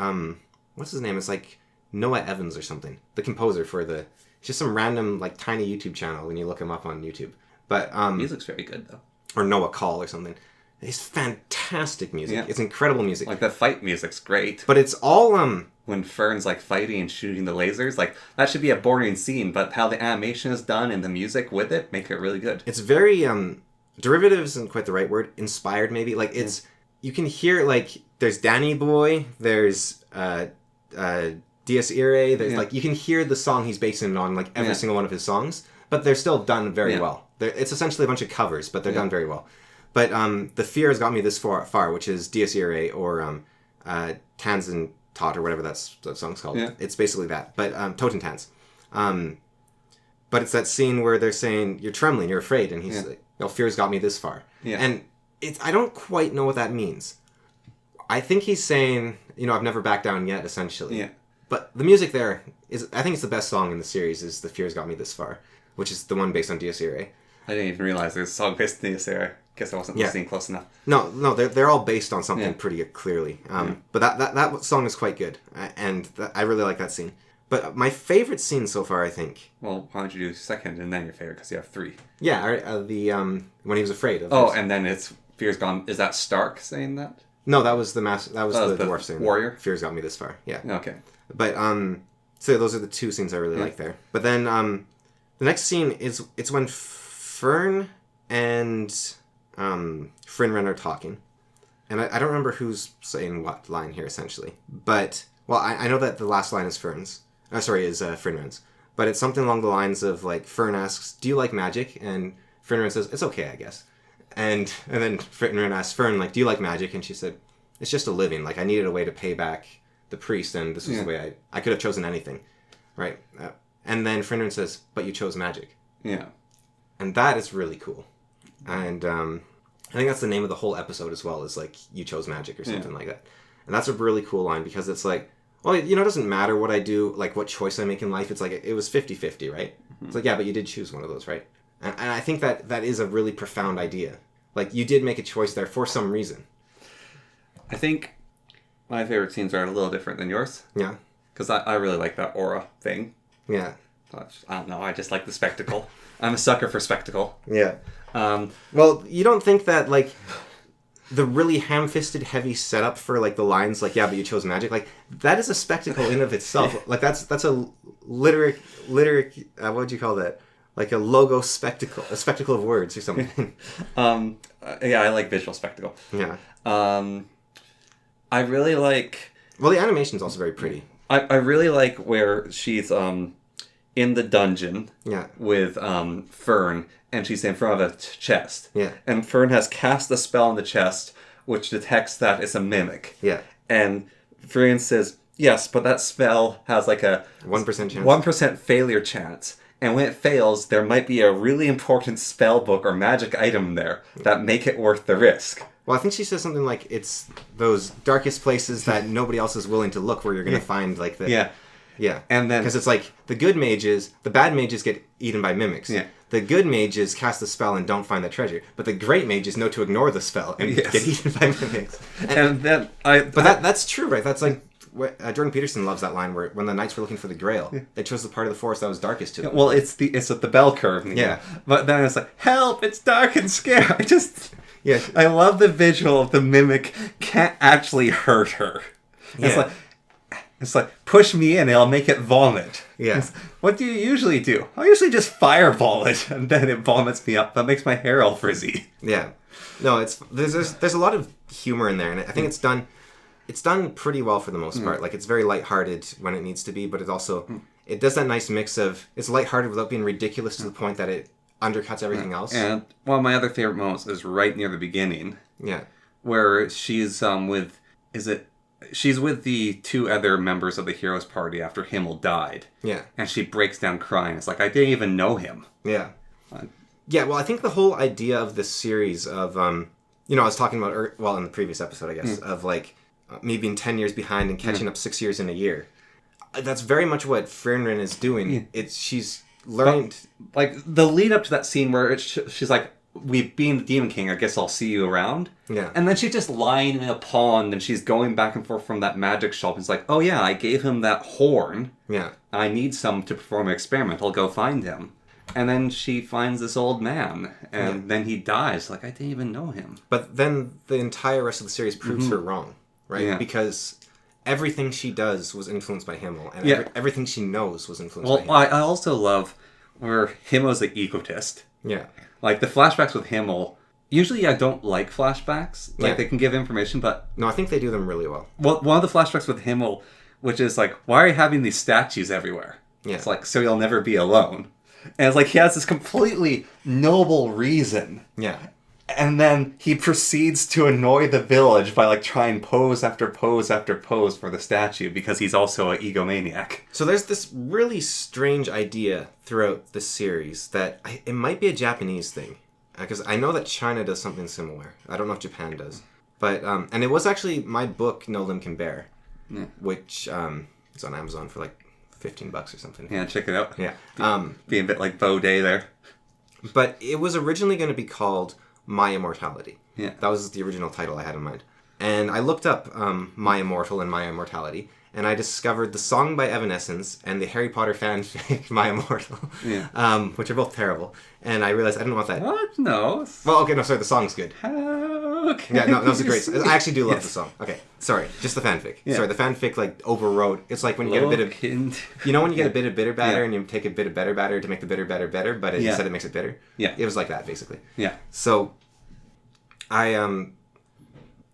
what's his name? It's like Noah Evans or something. The composer for the... It's just some random, like, tiny YouTube channel when you look him up on YouTube. But... music's very good, though. Or Noah Call or something. It's fantastic music. Yeah. It's incredible music. Like, the fight music's great. But it's all... When Fern's, like, fighting and shooting the lasers, like, that should be a boring scene, but how the animation is done and the music with it make it really good. It's very, derivative isn't quite the right word. Inspired, maybe. Like, it's... You can hear, like, there's Danny Boy, there's, Dies Irae, there's, like, you can hear the song he's basing it on, like, every single one of his songs, but they're still done very well. It's essentially a bunch of covers, but they're done very well. But, The Fear Has Got Me This Far, which is Dies Irae, or, Tanzen Tot, or whatever that song's called. Yeah. It's basically that. But Totentanz. But it's that scene where they're saying, you're trembling, you're afraid, and he's like, fear's got me this far. Yeah. And I don't quite know what that means. I think he's saying, I've never backed down yet, essentially. Yeah. But the music there is, I think it's the best song in the series, is The Fear's Got Me This Far, which is the one based on Dies Irae. I didn't even realize there's a song based on Dies Irae. Guess I wasn't listening close enough. No, they're all based on something pretty clearly. But that song is quite good, and I really like that scene. But my favorite scene so far, I think... Well, why don't you do second and then your favorite, because you have three. Yeah, when he was afraid of... and then it's Fear's Gone... Is that Stark saying that? No, that was the dwarf saying warrior? That. Fear's got me this far, yeah. Okay. But, so those are the two scenes I really like there. But then, the next scene is... It's when Fern and... Frieren are talking. And I don't remember who's saying what line here, essentially. But, well, I know that the last line is Fern's. Is Frieren's. But it's something along the lines of, like, Fern asks, do you like magic? And Frieren says, it's okay, I guess. And then Frieren asks Fern, like, do you like magic? And she said, it's just a living. Like, I needed a way to pay back the priest, and this was the way I could have chosen anything. Right? And then Frieren says, but you chose magic. Yeah. And that is really cool. And I think that's the name of the whole episode as well, is like, you chose magic or something like that. And that's a really cool line, because it's like, well, it doesn't matter what I do, like what choice I make in life. It's like, it was 50-50, right? Mm-hmm. It's like, yeah, but you did choose one of those, right? And I think that is a really profound idea. Like, you did make a choice there for some reason. I think my favorite scenes are a little different than yours. Yeah. Because I really like that aura thing. Yeah. I don't know, I just like the spectacle. I'm a sucker for spectacle. Yeah. Well, you don't think that, like, the really ham-fisted, heavy setup for, like, the lines, like, yeah, but you chose magic, like, that is a spectacle in of itself. Like, that's a lyric, what would you call that? Like a logo spectacle, a spectacle of words or something. Yeah, I like visual spectacle. Yeah. I I really like... Well, the animation's also very pretty. I really like where she's in the dungeon with Fern, and she's in front of a chest. Yeah. And Fern has cast a spell on the chest, which detects that it's a mimic. Yeah. And Frieren says, yes, but that spell has like a 1% chance. 1% failure chance. And when it fails, there might be a really important spell book or magic item there that make it worth the risk. Well, I think she says something like it's those darkest places that nobody else is willing to look where you're going to find like the... Yeah. Yeah. And then... Because it's like the bad mages get eaten by mimics. Yeah. The good mages cast the spell and don't find the treasure. But the great mages know to ignore the spell and get eaten by mimics. And then that's true, right? That's like... Jordan Peterson loves that line where when the knights were looking for the Grail, they chose the part of the forest that was darkest to them. Well, it's at the bell curve. Yeah. But then it's like, help! It's dark and scary. I love the visual of the mimic can't actually hurt her. Yeah. It's like push me in, and I'll make it vomit. Yeah. What do you usually do? I usually just fireball it, and then it vomits me up. That makes my hair all frizzy. Yeah. No, there's a lot of humor in there, and I think it's done. It's done pretty well for the most part. Like, it's very lighthearted when it needs to be, but it also... It does that nice mix of... It's lighthearted without being ridiculous to the point that it undercuts everything else. And one of my other favorite moments is right near the beginning. Yeah. Where she's with... She's with the 2 other members of the heroes party after Himmel died. Yeah. And she breaks down crying. It's like, I didn't even know him. Yeah. Yeah, well, I think the whole idea of this series of... I was talking about... in the previous episode, I guess, of, like... me being 10 years behind and catching up 6 years in a year. That's very much what Frieren is doing. She's learning... Like, the lead up to that scene where she's like, we've been the Demon King, I guess I'll see you around. Yeah. And then she's just lying in a pond and she's going back and forth from that magic shop. And it's like, oh yeah, I gave him that horn. Yeah. I need some to perform an experiment. I'll go find him. And then she finds this old man, and then he dies. Like, I didn't even know him. But then the entire rest of the series proves her wrong. Right? Yeah. Because everything she does was influenced by Himmel, and everything she knows was influenced by Himmel. Well, I also love where Himmel's an egotist. Yeah. Like, the flashbacks with Himmel, usually I don't like flashbacks. Like, they can give information, but... No, I think they do them really well. Well, one of the flashbacks with Himmel, which is like, why are you having these statues everywhere? Yeah. It's like, so you'll never be alone. And it's like, he has this completely noble reason. Yeah. And then he proceeds to annoy the village by, like, trying pose after pose after pose for the statue because he's also an egomaniac. So there's this really strange idea throughout the series that it might be a Japanese thing. Because I know that China does something similar. I don't know if Japan does. But, and it was actually my book, No Limb Can Bear, which is on Amazon for, like, $15 or something. Yeah, check it out. Yeah. Being a bit like Baudet there. But it was originally going to be called... My Immortality. Yeah. That was the original title I had in mind. And I looked up My Immortal and My Immortality, and I discovered the song by Evanescence and the Harry Potter fanfic My Immortal, which are both terrible. And I realized I didn't want that. What? No. Well, okay, no, sorry, the song's good. Okay. Yeah, no, that was a great song. I actually do love the song. Okay, sorry, just the fanfic. Yeah. Sorry, the fanfic, like, overrode. It's like when you get a bit of... You know when you get a bit of bitter batter and you take a bit of better batter to make the bitter batter better, but instead it makes it bitter? Yeah. It was like that, basically. Yeah. So,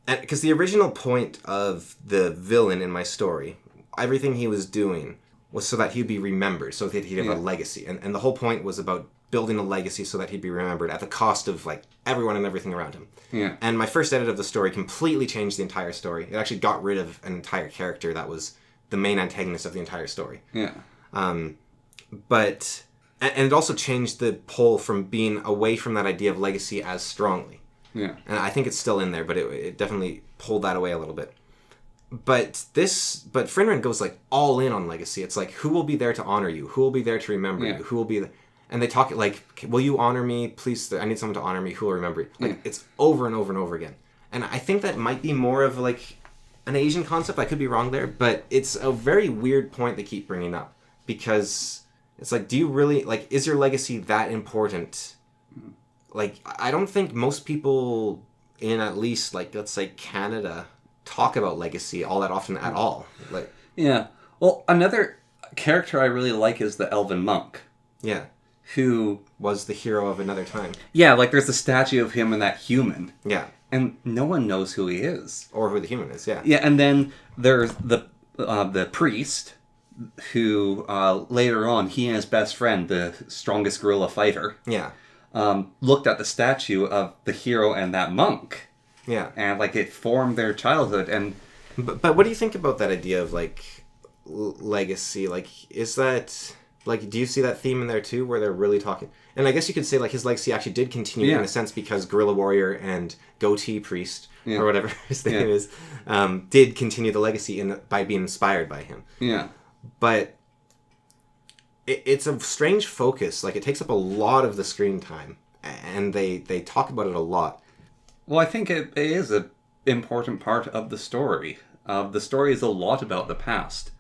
because the original point of the villain in my story, everything he was doing was so that he'd be remembered, so that he'd have a legacy. And the whole point was about building a legacy so that he'd be remembered at the cost of, like, everyone and everything around him. Yeah. And my first edit of the story completely changed the entire story. It actually got rid of an entire character that was the main antagonist of the entire story. Yeah. But... And it also changed the pole from being away from that idea of legacy as strongly. Yeah. And I think it's still in there, but it definitely pulled that away a little bit. But Frieren goes, like, all in on legacy. It's like, who will be there to honor you? Who will be there to remember you? Who will be... And they talk, like, will you honor me? Please, I need someone to honor me. Who will remember you? Like, it's over and over and over again. And I think that might be more of, like, an Asian concept. I could be wrong there. But it's a very weird point they keep bringing up. Because it's like, do you really... Like, is your legacy that important? Like, I don't think most people in at least, like, let's say Canada talk about legacy all that often at all. Like, yeah. Well, another character I really like is the Elven Monk. Yeah. Who was the hero of another time. Yeah, like there's a statue of him and that human. Yeah. and no one knows who he is. Or who the human is, yeah. Yeah, and then there's the priest, who later on, he and his best friend, the strongest guerrilla fighter, Yeah. Looked at the statue of the hero and that monk. Yeah. And, like, it formed their childhood, and... But what do you think about that idea of, like, legacy? Like, is that... Like, do you see that theme in there, too, where they're really talking... And I guess you could say, like, his legacy actually did continue in a sense because Guerrilla Warrior and Goatee Priest, or whatever his name is, did continue the legacy by being inspired by him. Yeah. But it's a strange focus. Like, it takes up a lot of the screen time, and they talk about it a lot. Well, I think it is an important part of the story. The story is a lot about the past.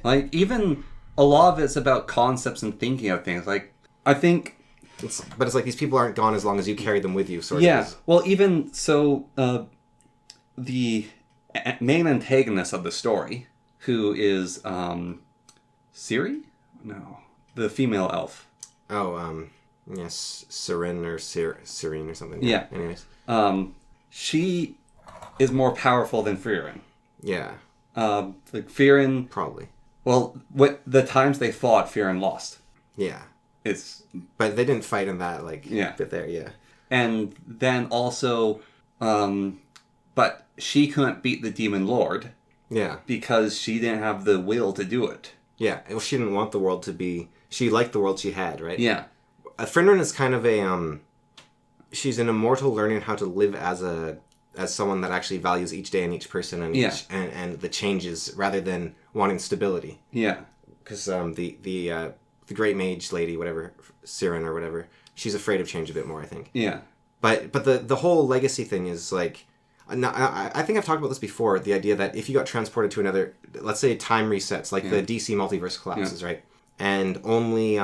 Like, even a lot of it's about concepts and thinking of things. Like, I think... But it's like these people aren't gone as long as you carry them with you, sort of. Yeah. Well, even so, the main antagonist of the story, who is Ciri? No. The female elf. Oh, yes, Frieren or Frieren or something. Yeah. Anyways. She is more powerful than Frieren. Yeah. Like, Frieren... Probably. Well, the times they fought, Frieren lost. Yeah. But they didn't fight in that, like, bit there, yeah. And then also, but she couldn't beat the Demon Lord. Yeah. Because she didn't have the will to do it. Yeah. Well, she didn't want the world to be... She liked the world she had, right? Yeah. Frieren is kind of a... she's an immortal learning how to live as someone that actually values each day and each person and and the changes rather than wanting stability. Yeah. Because the great mage lady, whatever, Frieren or whatever, she's afraid of change a bit more, I think. Yeah. But the whole legacy thing is like... I think I've talked about this before, the idea that if you got transported to another... Let's say time resets, like the DC multiverse collapses, right? And only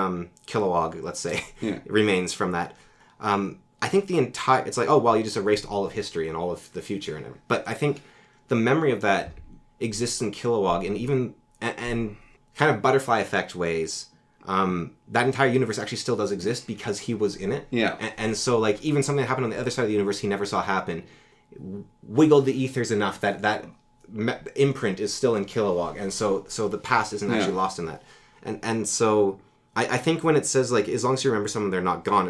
Kilowog, let's say, remains from that. I think the entire... It's like, oh, well, you just erased all of history and all of the future. But I think the memory of that exists in Kilowog, and even... And kind of butterfly effect ways... that entire universe actually still does exist because he was in it. Yeah. And so, like, even something that happened on the other side of the universe he never saw happen wiggled the ethers enough that imprint is still in Kilowog. And so the past isn't actually lost in that. And so I think when it says, like, as long as you remember someone, they're not gone,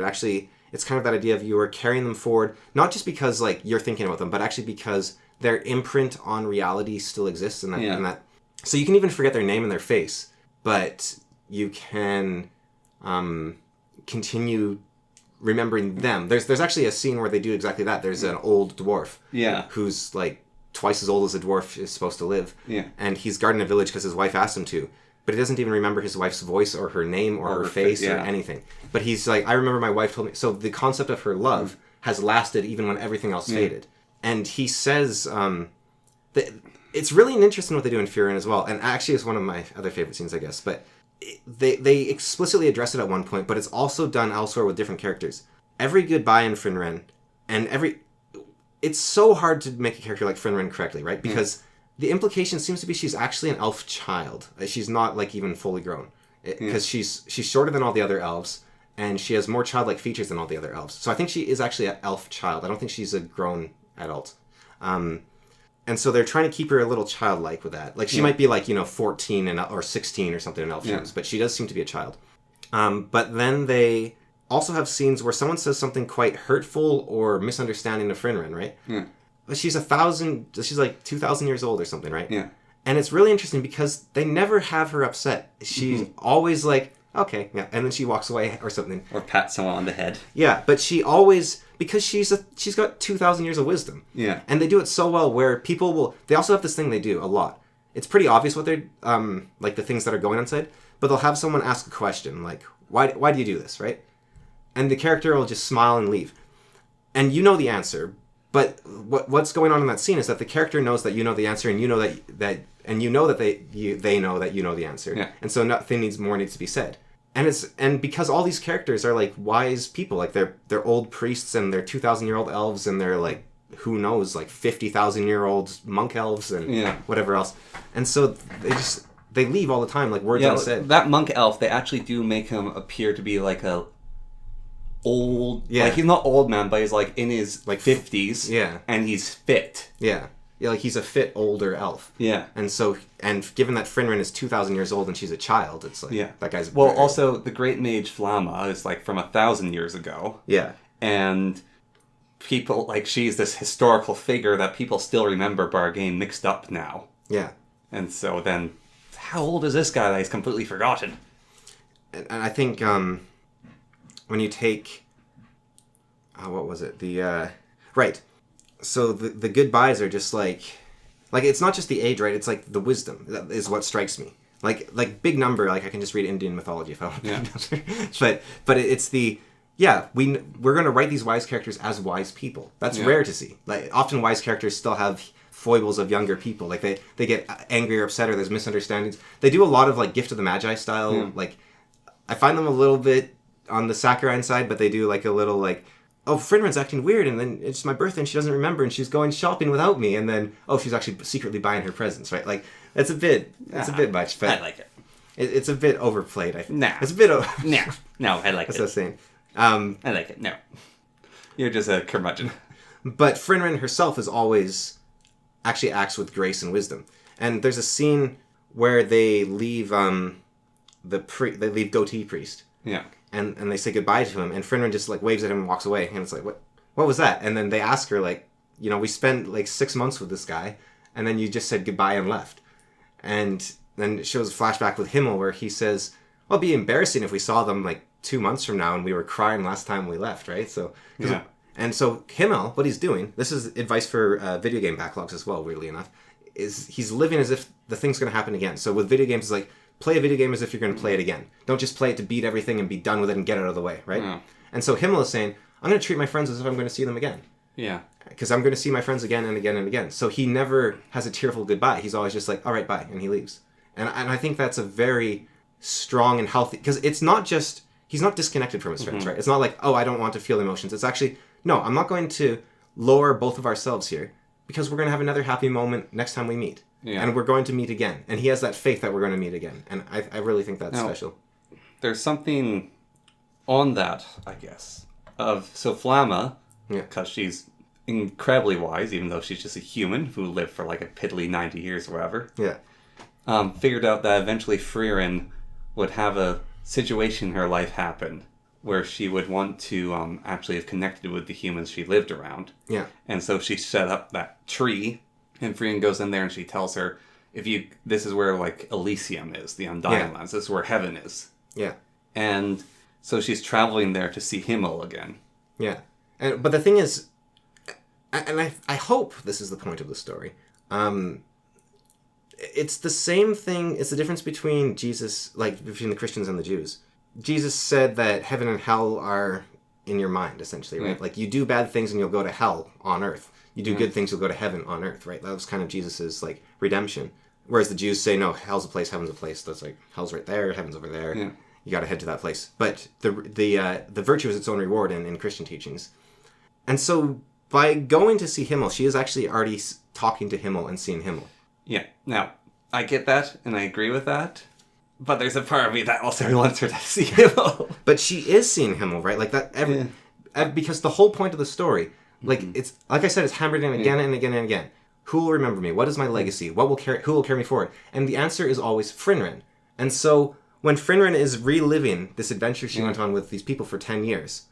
it's kind of that idea of you are carrying them forward, not just because, like, you're thinking about them, but actually because their imprint on reality still exists. And that so you can even forget their name and their face, but... you can continue remembering them. There's actually a scene where they do exactly that. There's an old dwarf who's like twice as old as a dwarf is supposed to live. Yeah. And he's guarding a village because his wife asked him to. But he doesn't even remember his wife's voice or her name or her face or anything. But he's like, I remember my wife told me... So the concept of her love has lasted even when everything else faded. And he says... it's really interesting what they do in Frieren as well. And actually it's one of my other favorite scenes, I guess. But... They explicitly address it at one point, but it's also done elsewhere with different characters. Every goodbye in Frieren, and it's so hard to make a character like Frieren correctly, right? Because the implication seems to be she's actually an elf child. She's not, like, even fully grown. Because she's shorter than all the other elves, and she has more childlike features than all the other elves. So I think she is actually an elf child. I don't think she's a grown adult. And so they're trying to keep her a little childlike with that. Like, she might be, like, 14 or 16 or something in elf terms, but she does seem to be a child. But then they also have scenes where someone says something quite hurtful or misunderstanding to Frieren, right? Yeah. But she's like 2,000 years old or something, right? Yeah. And it's really interesting because they never have her upset. She's always like, okay, yeah, and then she walks away or something. Or pats someone on the head. Yeah, but she always... Because she's got 2,000 years of wisdom. Yeah. And they do it so well where people will... They also have this thing they do a lot. It's pretty obvious what they're... like, the things that are going on inside. But they'll have someone ask a question, like, why do you do this, right? And the character will just smile and leave. And you know the answer. But what's going on in that scene is that the character knows that you know the answer, and you know that and you know that they know that you know the answer. Yeah. And so nothing more needs to be said. And because all these characters are, like, wise people, like, they're old priests and they're 2,000-year-old elves and they're, like, who knows, like 50,000-year-old monk elves and whatever else. And so they leave all the time, like, words unsaid. That monk elf, they actually do make him appear to be like old. Yeah. Like, he's not old man, but he's like in his like 50s. Yeah. And he's fit. Yeah. Yeah, like he's a fit older elf. Yeah. And so, and given that Frieren is 2,000 years old and she's a child, it's like, Yeah. that guy's... Well, also, the Great Mage Flamma is like from 1,000 years ago. Yeah. And people, like, she's this historical figure that people still remember, but are getting mixed up now. Yeah. And so then, how old is this guy that he's completely forgotten? And I think when you take... what was it? Right. So the goodbyes are just like it's not just the age, right? It's like the wisdom that is what strikes me. Like big number, like I can just read Indian mythology if I want. Yeah. but it's the we're gonna write these wise characters as wise people. That's rare to see. Like often wise characters still have foibles of younger people. Like they get angry or upset or there's misunderstandings. They do a lot of like Gift of the Magi style. Yeah. Like I find them a little bit on the saccharine side, but they do like a little like, oh, Frieren's acting weird, and then it's my birthday and she doesn't remember, and she's going shopping without me, and then, oh, she's actually secretly buying her presents, right? Like, it's a bit much, but... I like it. It's a bit overplayed, I think. Nah. It's a bit... No, I like That's it. what I'm saying. I like it, no. You're just a curmudgeon. But Frieren herself is always... actually acts with grace and wisdom. And there's a scene where they leave, they leave Goatee Priest. Yeah. And they say goodbye to him, and Frieren just like waves at him and walks away, and it's like, what was that? And then they ask her like, we spent like 6 months with this guy, and then you just said goodbye and left. And then it shows a flashback with Himmel where he says, well, it'd be embarrassing if we saw them like 2 months from now and we were crying last time we left, right? So yeah. And so Himmel, what he's doing, this is advice for video game backlogs as well, weirdly enough, is he's living as if the thing's going to happen again. So with video games, it's like, play a video game as if you're going to play it again. Don't just play it to beat everything and be done with it and get it out of the way, right? Yeah. And so Himmel is saying, I'm going to treat my friends as if I'm going to see them again. Yeah. Because I'm going to see my friends again and again and again. So he never has a tearful goodbye. He's always just like, all right, bye, and he leaves. And I think that's a very strong and healthy... Because it's not just... He's not disconnected from his friends, right? It's not like, oh, I don't want to feel emotions. It's actually, no, I'm not going to lower both of ourselves here because we're going to have another happy moment next time we meet. Yeah. And we're going to meet again. And he has that faith that we're going to meet again. And I really think that's special. There's something on that, I guess. So Flamma, because she's incredibly wise, even though she's just a human who lived for like a piddly 90 years or whatever. Yeah. Figured out that eventually Frieren would have a situation in her life happen where she would want to actually have connected with the humans she lived around. Yeah. And so she set up that tree. And Frieren goes in there and she tells her, this is where, like, Elysium is, the Undying Lands. This is where heaven is. Yeah. And so she's traveling there to see Himmel again. Yeah. But the thing is, and I hope this is the point of the story, it's the same thing, it's the difference between Jesus, like, between the Christians and the Jews. Jesus said that heaven and hell are in your mind, essentially, right? Yeah. Like, you do bad things and you'll go to hell on earth. You do good things, you'll go to heaven on earth, right? That was kind of Jesus's like redemption. Whereas the Jews say, no, hell's a place, heaven's a place. That's like hell's right there, heaven's over there. Yeah. You got to head to that place. But the virtue is its own reward in Christian teachings. And so by going to see Himmel, she is actually already talking to Himmel and seeing Himmel. Yeah. Now I get that and I agree with that. But there's a part of me that also wants her to see Himmel. But she is seeing Himmel, right? Like that. Because the whole point of the story. Like it's like I said, it's hammered in again and again and again. Who will remember me? What is my legacy? Who will carry me forward? And the answer is always Frieren. And so when Frieren is reliving this adventure she went on with these people for 10 years,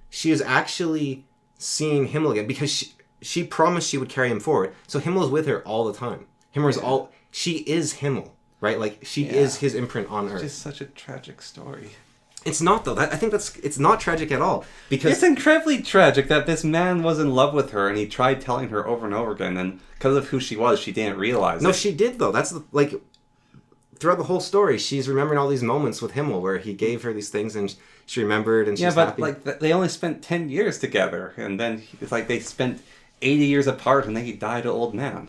she is actually seeing Himmel again because she promised she would carry him forward. So Himmel is with her all the time. She is Himmel, right? Like she is his imprint on Earth. It's just such a tragic story. It's not, though. I think it's not tragic at all. Because it's incredibly tragic that this man was in love with her and he tried telling her over and over again, and because of who she was, she didn't realize it. No, she did, though. That's, throughout the whole story, she's remembering all these moments with Himmel where he gave her these things and she remembered and she's happy. Yeah, but, they only spent 10 years together, and then it's like they spent 80 years apart and then he died an old man.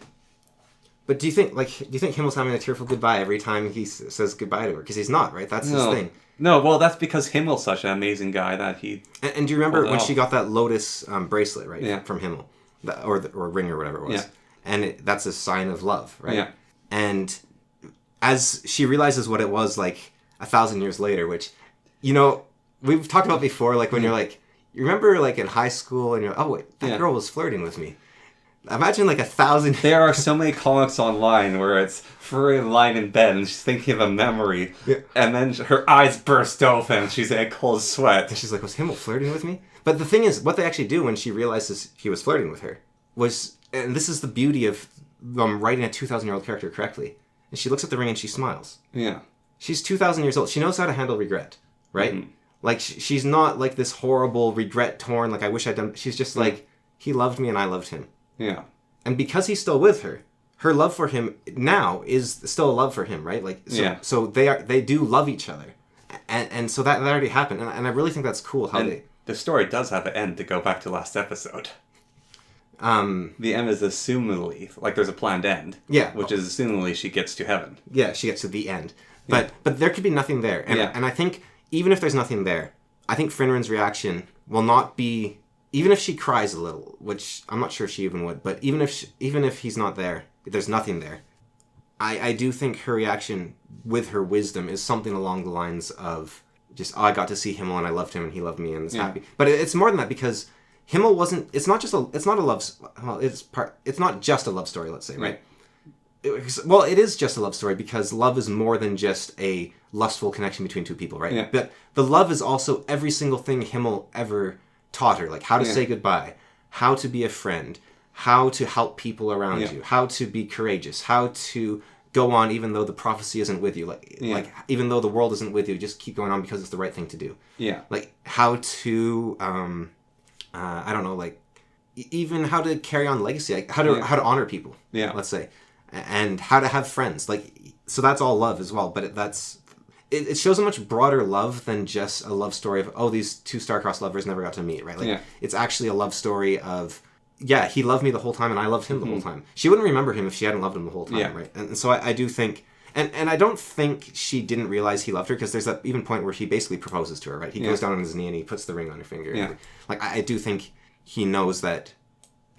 But do you think Himmel's having a tearful goodbye every time he says goodbye to her? Because he's not, right? That's his thing. No, well, that's because Himmel's such an amazing guy that he... And do you remember when she got that lotus bracelet, right? Yeah. From Himmel. Or ring or whatever it was. Yeah. And that's a sign of love, right? Yeah. And as she realizes what it was like 1,000 years later, which, we've talked about before, like when you're like, You remember, like, in high school, and you're like, oh, wait, that girl was flirting with me. Imagine, like, 1,000... There are so many comics online where it's Frieren lying in bed and she's thinking of a memory, and then her eyes burst open and she's in a cold sweat. And she's like, was Himmel flirting with me? But the thing is, what they actually do when she realizes he was flirting with her was, and this is the beauty of writing a 2,000-year-old character correctly, and she looks at the ring and she smiles. Yeah. She's 2,000 years old. She knows how to handle regret, right? Mm-hmm. Like, she's not like this horrible, regret-torn, like, I wish I'd done... She's just like, he loved me and I loved him. Yeah. And because he's still with her, her love for him now is still a love for him, right? Like, so they do love each other. And so that already happened. And I really think that's cool how they... The story does have an end, to go back to last episode. The end is assumedly, like, there's a planned end. Yeah. Which is assumedly she gets to heaven. Yeah, she gets to the end. But there could be nothing there. And I think, even if there's nothing there, I think Finren's reaction will not be... Even if she cries a little, which I'm not sure she even would, but even if he's not there, there's nothing there, I do think her reaction with her wisdom is something along the lines of just, I got to see Himmel and I loved him and he loved me and is happy. But it's more than that, because Himmel wasn't... It's not just it's not just a love story, let's say, right? Well, it is just a love story because love is more than just a lustful connection between two people, right? Yeah. But the love is also every single thing Himmel ever taught her, like how to say goodbye, how to be a friend, how to help people around you, how to be courageous, how to go on even though the prophecy isn't with you, like even though the world isn't with you, just keep going on because it's the right thing to do. Yeah. Like how to, I don't know, like even how to carry on legacy, like how to honor people. Yeah. Let's say, and how to have friends. Like so that's all love as well, but it shows a much broader love than just a love story of, oh, these two star-crossed lovers never got to meet, right? Like, it's actually a love story of, he loved me the whole time and I loved him the whole time. She wouldn't remember him if she hadn't loved him the whole time, right? And so I do think, and I don't think she didn't realize he loved her, because there's that even point where he basically proposes to her, right? He goes down on his knee and he puts the ring on her finger. Yeah. Like, I do think he knows that,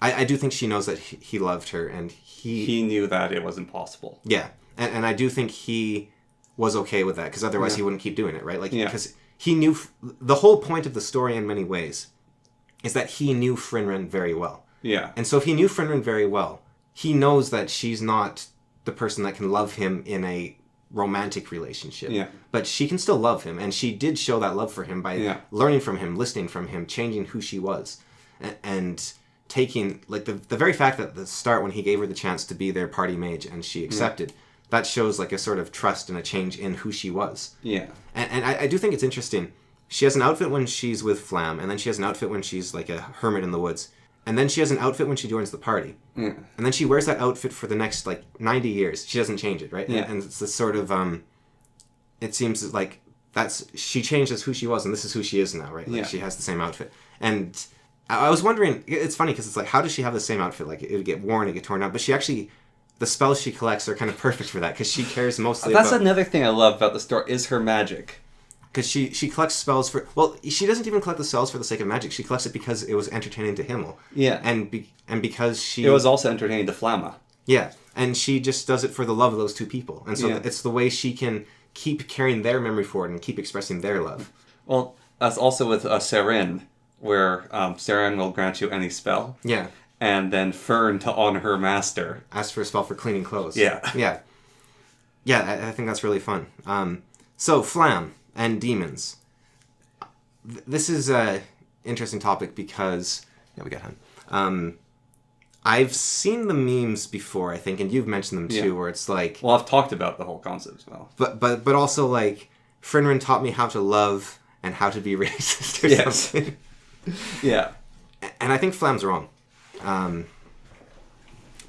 I do think she knows that he loved her, and he knew that it was impossible. Yeah. And I do think he was okay with that, because otherwise he wouldn't keep doing it, right? Like, because he knew the whole point of the story in many ways is that he knew Frieren very well. Yeah. And so if he knew Frieren very well, he knows that she's not the person that can love him in a romantic relationship. Yeah. But she can still love him, and she did show that love for him by learning from him, listening from him, changing who she was, and taking, like, the very fact that at the start when he gave her the chance to be their party mage and she accepted, that shows like a sort of trust and a change in who she was. Yeah. And I do think it's interesting. She has an outfit when she's with Flam, and then she has an outfit when she's like a hermit in the woods. And then she has an outfit when she joins the party. Yeah. And then she wears that outfit for the next like 90 years. She doesn't change it, right? Yeah. And it's this sort of, it seems like she changed as who she was, and this is who she is now, right? Like she has the same outfit. And I was wondering, it's funny because it's like, how does she have the same outfit? Like it would get worn, it get torn out, but she actually... The spells she collects are kind of perfect for that, because she cares mostly That's another thing I love about the story, is her magic. Because she collects spells for... Well, she doesn't even collect the spells for the sake of magic. She collects it because it was entertaining to Himmel. Yeah. And because she... It was also entertaining to Flamma. Yeah. And she just does it for the love of those two people. And so it's the way she can keep carrying their memory forward and keep expressing their love. Well, that's also with Seren, where Seren will grant you any spell. Yeah. And then Fern, to honor her master, ask for a spell for cleaning clothes. Yeah. I think that's really fun. So, Flam and demons. This is an interesting topic because... Yeah, we got him. I've seen the memes before, I think, and you've mentioned them too, where it's like... Well, I've talked about the whole concept as well. But also, like, Frieren taught me how to love and how to be racist or something. Yeah. And I think Flam's wrong.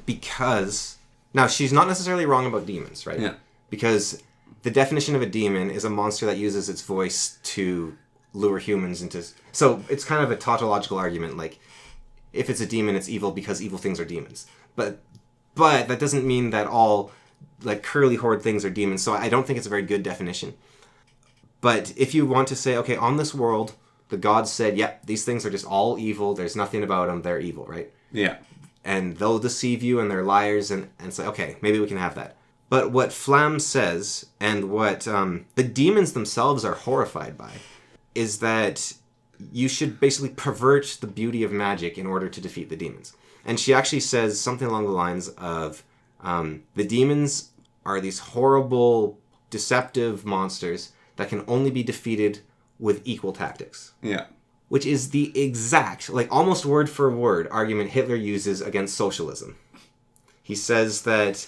Because now she's not necessarily wrong about demons, right? Yeah. Because the definition of a demon is a monster that uses its voice to lure humans into... So it's kind of a tautological argument, like, if it's a demon, it's evil because evil things are demons. But that doesn't mean that all, like, curly horde things are demons, so I don't think it's a very good definition. But if you want to say, okay, on this world, the gods said, these things are just all evil, there's nothing about them, they're evil, right? Yeah. And they'll deceive you, and they're liars, and say, okay, maybe we can have that. But what Flam says, and what the demons themselves are horrified by, is that you should basically pervert the beauty of magic in order to defeat the demons. And she actually says something along the lines of, the demons are these horrible, deceptive monsters that can only be defeated with equal tactics. Yeah. Which is the exact, like almost word for word, argument Hitler uses against socialism. He says that...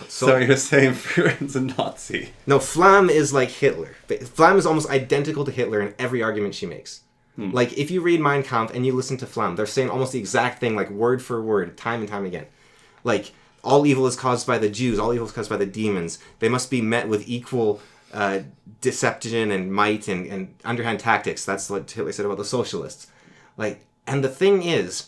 so you're saying Frieren's a Nazi? No, Flamm is like Hitler. Flamm is almost identical to Hitler in every argument she makes. Like, if you read Mein Kampf and you listen to Flamm, they're saying almost the exact thing, like word for word, time and time again. Like, all evil is caused by the Jews, all evil is caused by the demons. They must be met with equal deception and might and underhand tactics. That's what Hitler said about the socialists. Like, and the thing is,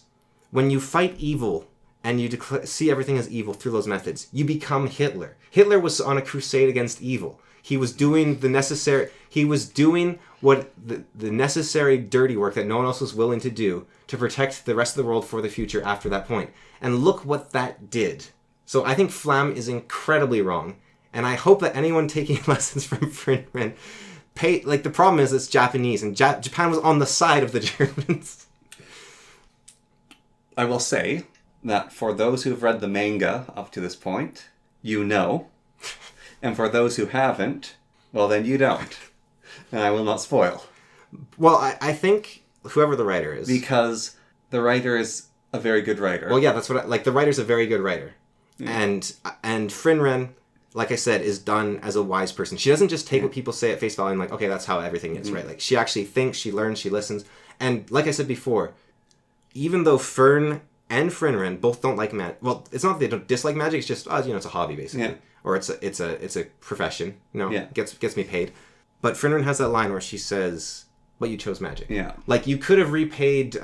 when you fight evil and you see everything as evil through those methods, you become Hitler. Hitler was on a crusade against evil. He was doing the necessary... He was doing what the necessary dirty work that no one else was willing to do to protect the rest of the world for the future after that point. And look what that did. So I think Flamm is incredibly wrong. And I hope that anyone taking lessons from Frieren the problem is it's Japanese, and Japan was on the side of the Germans. I will say that for those who've read the manga up to this point, you know. And for those who haven't, well, then you don't. And I will not spoil. Well, I think whoever the writer is... Because the writer is a very good writer. Well, yeah, that's what the writer's a very good writer. Yeah. And Frieren, like I said, is done as a wise person. She doesn't just take what people say at face value and like, okay, that's how everything is, right? Like, she actually thinks, she learns, she listens. And like I said before, even though Fern and Frieren both don't like magic... Well, it's not that they don't dislike magic, it's just, it's a hobby, basically. Yeah. Or it's a profession, gets me paid. But Frieren has that line where she says, but you chose magic. Yeah. Like, you could have repaid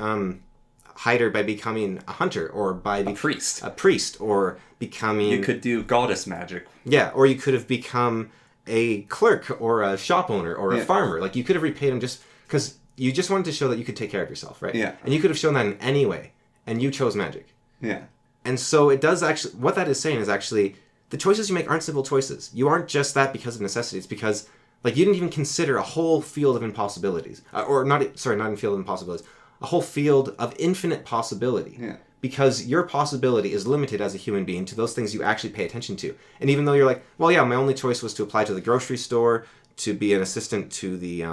Hyder by becoming a hunter, or by... A priest. A priest, or becoming... You could do goddess magic. Yeah, or you could have become a clerk, or a shop owner, or a farmer. Like, you could have repaid him just... Because you just wanted to show that you could take care of yourself, right? Yeah. And you could have shown that in any way, and you chose magic. Yeah. And so it does actually... What that is saying is actually... The choices you make aren't simple choices. You aren't just that because of necessity. It's because, like, you didn't even consider a whole field of impossibilities. Not a field of impossibilities. A whole field of infinite possibility. Yeah. Because your possibility is limited as a human being to those things you actually pay attention to. And even though you're like, well, yeah, my only choice was to apply to the grocery store, to be an assistant to the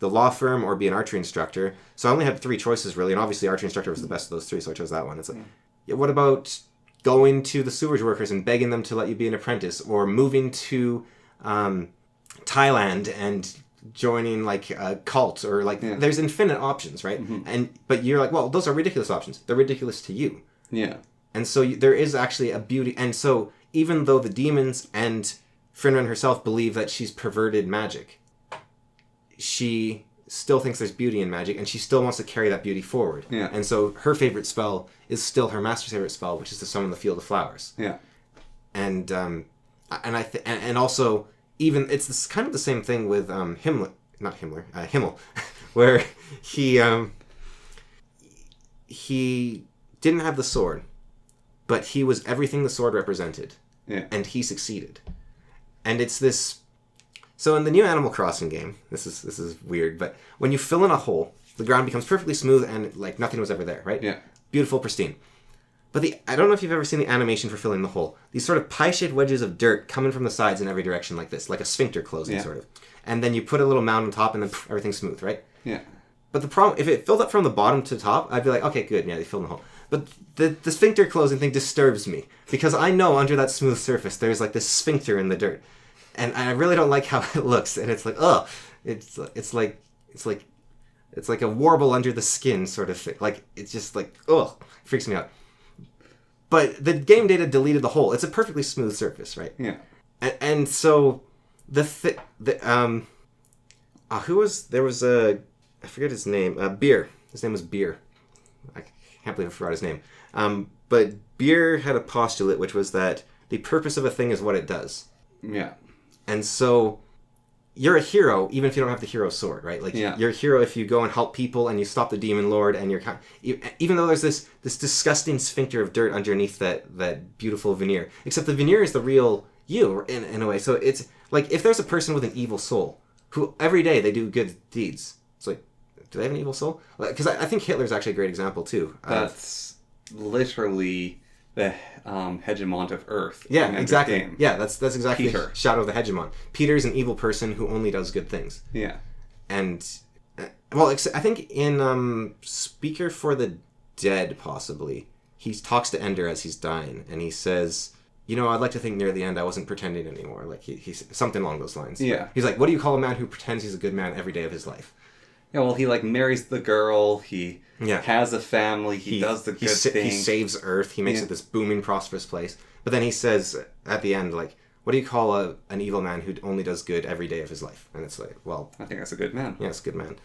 law firm, or be an archery instructor. So I only had 3 choices, really. And obviously archery instructor was the best of those 3, so I chose that one. It's like, yeah, what about... going to the sewage workers and begging them to let you be an apprentice, or moving to Thailand and joining like a cult, or like there's infinite options, right? Mm-hmm. But you're like, well, those are ridiculous options. They're ridiculous to you. Yeah. And so there is actually a beauty. And so even though the demons and Frieren herself believe that she's perverted magic, she still thinks there's beauty in magic, and she still wants to carry that beauty forward. Yeah. And so her favorite spell is still her master's favorite spell, which is to summon the Field of Flowers. Yeah. And and also even it's kind of the same thing with Himmler, Himmel, where he didn't have the sword, but he was everything the sword represented. Yeah. And he succeeded. And it's this. So in the new Animal Crossing game, this is weird, but when you fill in a hole, the ground becomes perfectly smooth and like nothing was ever there, right? Yeah. Beautiful, pristine. But I don't know if you've ever seen the animation for filling the hole. These sort of pie-shaped wedges of dirt coming from the sides in every direction like this, like a sphincter closing sort of. And then you put a little mound on top and then everything's smooth, right? Yeah. But the problem, if it filled up from the bottom to top, I'd be like, okay, good, yeah, they filled the hole. But the sphincter closing thing disturbs me, because I know under that smooth surface there's like this sphincter in the dirt. And I really don't like how it looks, and it's like, ugh, it's like a warble under the skin sort of thing. Like, it's just like, ugh, it freaks me out. But the game data deleted the hole. It's a perfectly smooth surface, right? Yeah. And so there was I forget his name. Beer. His name was Beer. I can't believe I forgot his name. But Beer had a postulate, which was that the purpose of a thing is what it does. Yeah. And so you're a hero even if you don't have the hero sword, right? Like, you're a hero if you go and help people and you stop the demon lord, and even though there's this disgusting sphincter of dirt underneath that beautiful veneer. Except the veneer is the real you in a way. So it's like if there's a person with an evil soul who every day they do good deeds. It's like do they have an evil soul? Because I think Hitler's actually a great example too. That's literally the hegemon of Earth. Yeah, exactly. Game. Yeah, that's exactly Peter. Shadow of the Hegemon. Peter's an evil person who only does good things. Yeah. And well, I think in Speaker for the Dead, possibly, he talks to Ender as he's dying, and he says, I'd like to think near the end I wasn't pretending anymore. Like he's something along those lines. Yeah. He's like, what do you call a man who pretends he's a good man every day of his life? Yeah, well, he marries the girl. He has a family. He does the good thing. He saves Earth. He makes it this booming, prosperous place. But then he says at the end, like, what do you call an evil man who only does good every day of his life? And it's like, well, I think that's a good man. Yeah, it's a good man.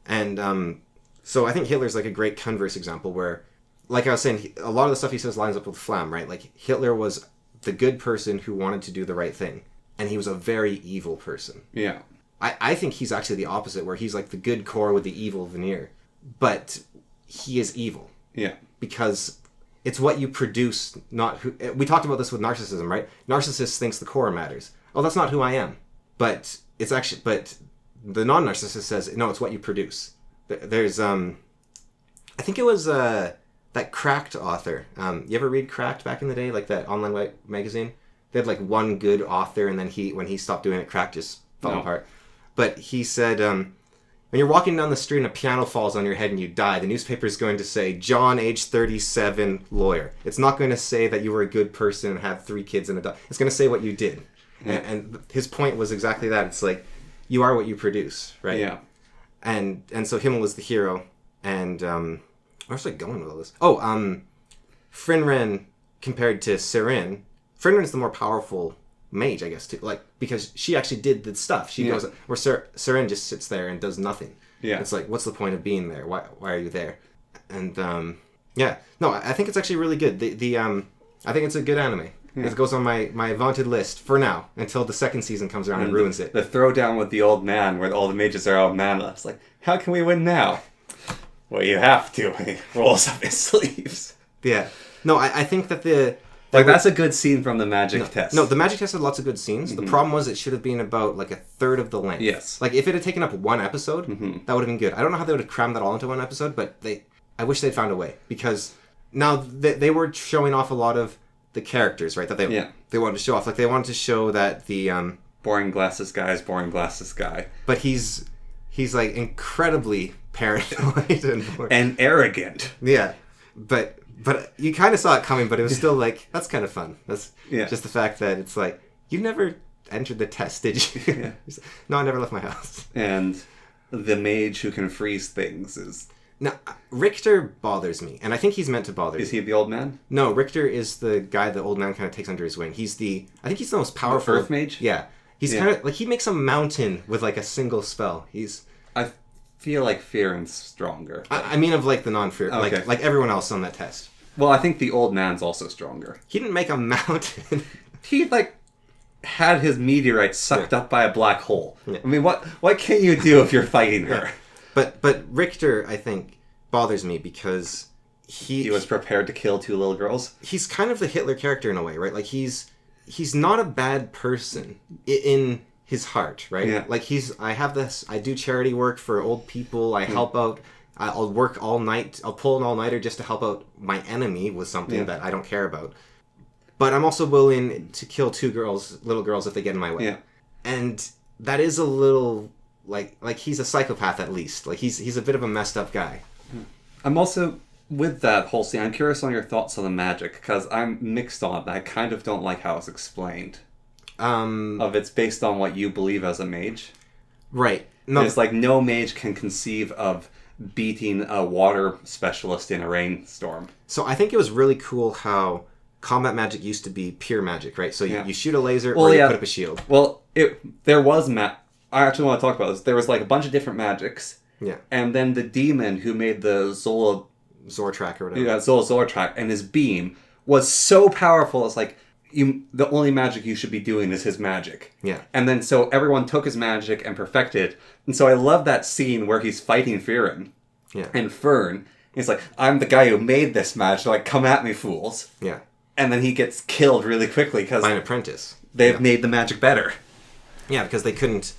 And so I think Hitler's like a great converse example where, like I was saying, a lot of the stuff he says lines up with Flamm, right? Like Hitler was the good person who wanted to do the right thing, and he was a very evil person. Yeah. I think he's actually the opposite, where he's like the good core with the evil veneer. But he is evil. Yeah. Because it's what you produce, not who... We talked about this with narcissism, right? Narcissist thinks the core matters. Oh, that's not who I am. But it's actually... But the non-narcissist says, no, it's what you produce. There's... I think it was that Cracked author. You ever read Cracked back in the day? Like that online magazine? They had like one good author, and then when he stopped doing it, Cracked just fell apart. But he said, when you're walking down the street and a piano falls on your head and you die, the newspaper is going to say, John, age 37, lawyer. It's not going to say that you were a good person and had 3 kids and a dog. It's going to say what you did. Yeah. And his point was exactly that. It's like, you are what you produce, right? Yeah. And so Himmel was the hero. And where was I going with all this? Oh, Frieren compared to Frieren. Frieren is the more powerful mage, I guess, too. Like, because she actually did the stuff. She goes, where Frieren just sits there and does nothing. Yeah. It's like, what's the point of being there? Why are you there? And no, I think it's actually really good. I think it's a good anime. Yeah. It goes on my vaunted list for now until the second season comes around and ruins it. The throwdown with the old man, where all the mages are out mana. It's like, how can we win now? Well, you have to. He rolls up his sleeves. Yeah. No, I think that that's a good scene from the magic test. No, the magic test had lots of good scenes. Mm-hmm. The problem was it should have been about like a third of the length. Yes. Like if it had taken up one episode, that would have been good. I don't know how they would have crammed that all into one episode, but I wish they'd found a way, because now they were showing off a lot of the characters, right? That they wanted to show off. Like they wanted to show that the boring glasses guy is boring glasses guy. But he's like incredibly paranoid and arrogant. Yeah. But you kind of saw it coming, but it was still like, that's kind of fun. That's just the fact that it's like, you never entered the test, did you? Yeah. No, I never left my house. And the mage who can freeze things is... Now, Richter bothers me, and I think he's meant to bother Is he the old man? No, Richter is the guy the old man kind of takes under his wing. I think he's the most powerful... The Earth mage? Yeah. He's kind of, like, he makes a mountain with, like, a single spell. I feel like Frieren's stronger. I mean of, like, the non-Frieren. Okay. Like everyone else on that test. Well, I think the old man's also stronger. He didn't make a mountain. He, like, had his meteorite sucked up by a black hole. Yeah. I mean, what can you do if you're fighting her? But Richter, I think, bothers me because he was prepared to kill 2 little girls. He's kind of the Hitler character in a way, right? Like, he's not a bad person in his heart, right? Yeah. Like, I do charity work for old people, I help out... I'll work all night. I'll pull an all-nighter just to help out my enemy with something that I don't care about. But I'm also willing to kill 2 little girls, if they get in my way. Yeah. And that is a little like he's a psychopath at least. Like he's a bit of a messed up guy. I'm also with that whole scene. I'm curious on your thoughts on the magic, because I'm mixed on it. I kind of don't like how it's explained. Of it's based on what you believe as a mage. Right. No, it's like no mage can conceive of beating a water specialist in a rainstorm. So I think it was really cool how combat magic used to be pure magic, right? So you shoot a laser or you put up a shield. Well, there was I actually want to talk about this. There was like a bunch of different magics. Yeah. And then the demon who made the Zortrak or whatever. Yeah, Zortrak, and his beam was so powerful. It's like the only magic you should be doing is his magic. Yeah. And then so everyone took his magic and perfected. And so I love that scene where he's fighting Frieren. Yeah. And Fern. He's like, I'm the guy who made this magic. Like, come at me, fools. Yeah. And then he gets killed really quickly because by an apprentice. They've made the magic better. Yeah, because they couldn't.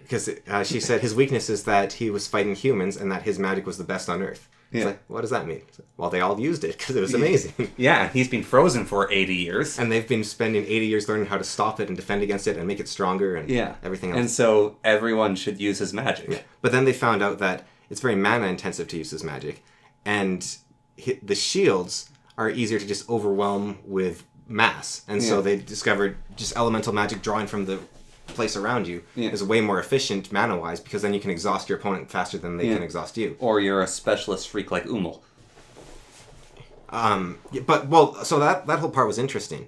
because she said his weakness is that he was fighting humans and that his magic was the best on Earth. It's like, what does that mean? Well, they all used it because it was amazing. Yeah, he's been frozen for 80 years. And they've been spending 80 years learning how to stop it and defend against it and make it stronger and everything else. And so everyone should use his magic. Yeah. But then they found out that it's very mana intensive to use his magic. And the shields are easier to just overwhelm with mass. And so they discovered just elemental magic drawing from the place around you is way more efficient mana-wise, because then you can exhaust your opponent faster than they can exhaust you. Or you're a specialist freak like Umel. So that whole part was interesting.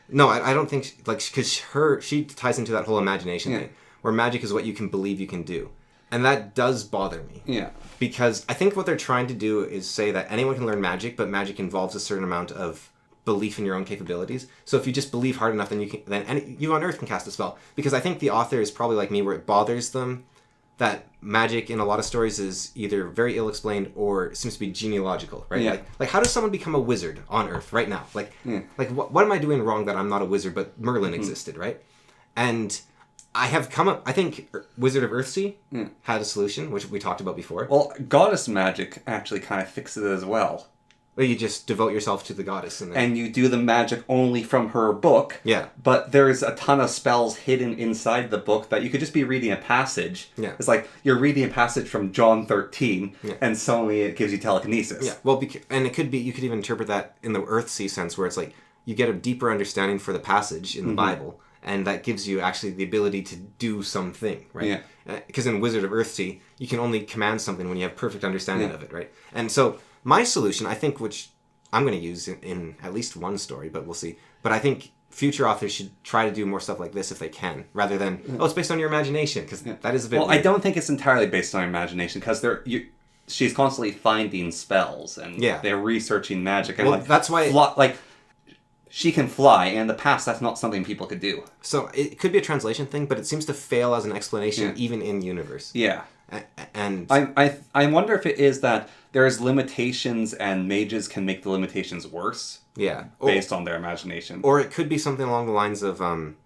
No, I don't think, because she ties into that whole imagination thing, where magic is what you can believe you can do. And that does bother me. Yeah. Because I think what they're trying to do is say that anyone can learn magic, but magic involves a certain amount of belief in your own capabilities. So if you just believe hard enough, then you on Earth can cast a spell. Because I think the author is probably like me, where it bothers them that magic in a lot of stories is either very ill-explained or seems to be genealogical, right? Yeah. Like how does someone become a wizard on Earth right now? Like what am I doing wrong that I'm not a wizard, but Merlin existed, right? And I think Wizard of Earthsea had a solution, which we talked about before. Well, goddess magic actually kind of fixes it as well. Where you just devote yourself to the goddess. And you do the magic only from her book. Yeah. But there's a ton of spells hidden inside the book that you could just be reading a passage. Yeah. It's like you're reading a passage from John 13, and suddenly it gives you telekinesis. Yeah. Well, and it could be, you could even interpret that in the Earthsea sense, where it's like you get a deeper understanding for the passage in the Bible, and that gives you actually the ability to do something, right? Yeah. Because in Wizard of Earthsea, you can only command something when you have perfect understanding of it, right? And so my solution, I think, which I'm going to use in at least one story, but we'll see. But I think future authors should try to do more stuff like this if they can, rather than, it's based on your imagination, because that is a bit weird. I don't think it's entirely based on imagination, because she's constantly finding spells, and they're researching magic. And that's why... she can fly, and in the past, that's not something people could do. So it could be a translation thing, but it seems to fail as an explanation even in universe. Yeah. And I wonder if it is that there's limitations and mages can make the limitations worse. Yeah. Based on their imagination. Or it could be something along the lines of, I'm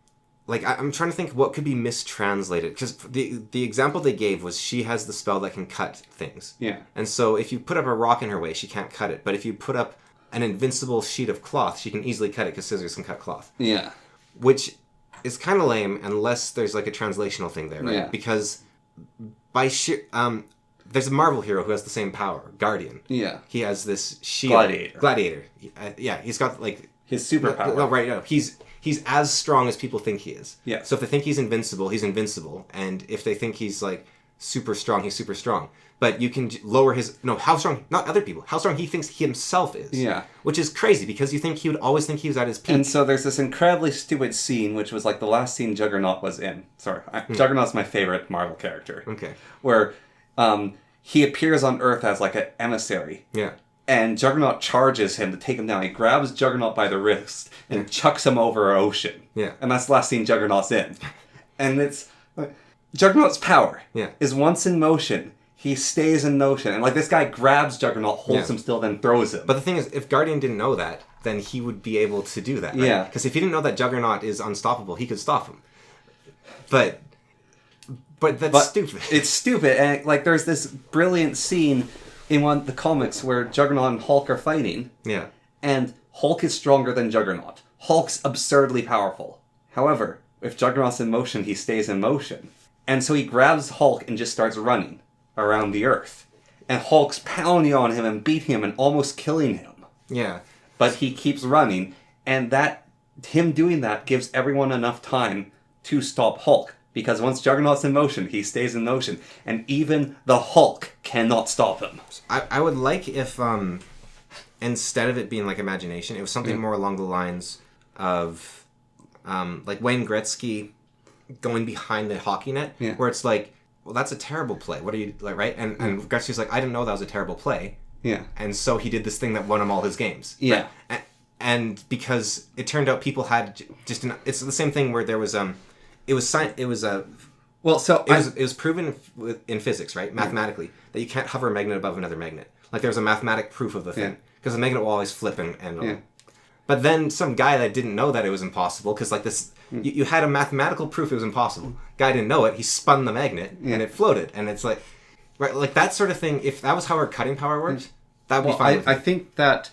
trying to think what could be mistranslated. Because the example they gave was she has the spell that can cut things. Yeah. And so if you put up a rock in her way, she can't cut it. But if you put up an invincible sheet of cloth, she can easily cut it because scissors can cut cloth. Yeah. Which is kind of lame unless there's like a translational thing there, right? Yeah. Because by sheer... there's a Marvel hero who has the same power, Guardian. Yeah. He has this shield. Gladiator. He's got like... his superpower. No, right, no. He's as strong as people think he is. Yeah. So if they think he's invincible. And if they think he's like super strong, he's super strong. But you can lower his... No, how strong... Not other people. How strong he thinks he himself is. Yeah. Which is crazy, because he would always think he was at his peak. And so there's this incredibly stupid scene, which was like the last scene Juggernaut was in. Sorry. Juggernaut's my favorite Marvel character. Okay. Where he appears on Earth as like an emissary. Yeah. And Juggernaut charges him to take him down. He grabs Juggernaut by the wrist and chucks him over an ocean. Yeah. And that's the last scene Juggernaut's in. And it's... Juggernaut's power is once in motion... He stays in motion. And, this guy grabs Juggernaut, holds him still, then throws him. But the thing is, if Guardian didn't know that, then he would be able to do that, right? Yeah. Because if he didn't know that Juggernaut is unstoppable, he could stop him. But that's stupid. It's stupid. And, there's this brilliant scene in one of the comics where Juggernaut and Hulk are fighting. Yeah. And Hulk is stronger than Juggernaut. Hulk's absurdly powerful. However, if Juggernaut's in motion, he stays in motion. And so he grabs Hulk and just starts running around the Earth. And Hulk's pounding on him and beating him and almost killing him. Yeah. But he keeps running, and him doing that gives everyone enough time to stop Hulk. Because once Juggernaut's in motion, he stays in motion. And even the Hulk cannot stop him. I would like if, instead of it being imagination, it was something more along the lines of, Wayne Gretzky going behind the hockey net, where it's well, that's a terrible play. What are you, right? And Gretzky's I didn't know that was a terrible play. Yeah. And so he did this thing that won him all his games. Yeah. Right? And because it turned out people had it's the same thing where there was, it was proven in physics, right? Mathematically, that you can't hover a magnet above another magnet. There was a mathematic proof of the thing. Because the magnet will always flip and But then some guy that didn't know that it was impossible, because like this, you had a mathematical proof it was impossible. Guy didn't know it. He spun the magnet and it floated. And it's like, right, like that sort of thing. If that was how her cutting power worked, that would be fine. I think that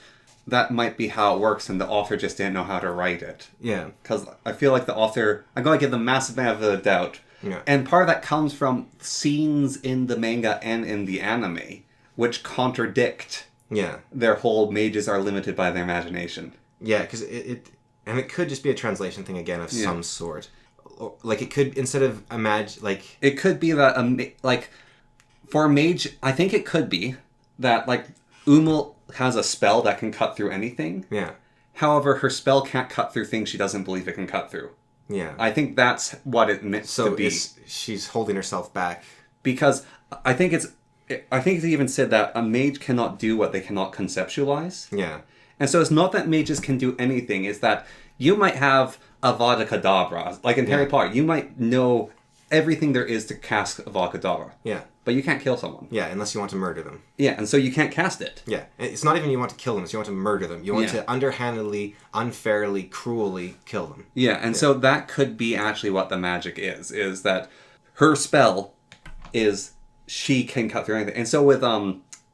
might be how it works, and the author just didn't know how to write it. Yeah. Because I feel like the author, I'm going to give them massive benefit of the doubt. Yeah. And part of that comes from scenes in the manga and in the anime, which contradict their whole mages are limited by their imagination. Yeah, because and it could just be a translation thing again of some sort. Like it could, instead of imagine, like... It could be that, like, for a mage, I think it could be that, like, Umul has a spell that can cut through anything. Yeah. However, her spell can't cut through things she doesn't believe it can cut through. Yeah. I think that's what it meant to be. So she's holding herself back. Because I think it's even said that a mage cannot do what they cannot conceptualize. Yeah. And so it's not that mages can do anything, it's that you might have Avada Kedavra. Like in Harry Potter, you might know everything there is to cast Avada Kedavra. Yeah. But you can't kill someone. Yeah, unless you want to murder them. Yeah, and so you can't cast it. Yeah. It's not even you want to kill them, it's you want to murder them. You want to underhandedly, unfairly, cruelly kill them. Yeah, and so that could be actually what the magic is that her spell is she can cut through anything. And so with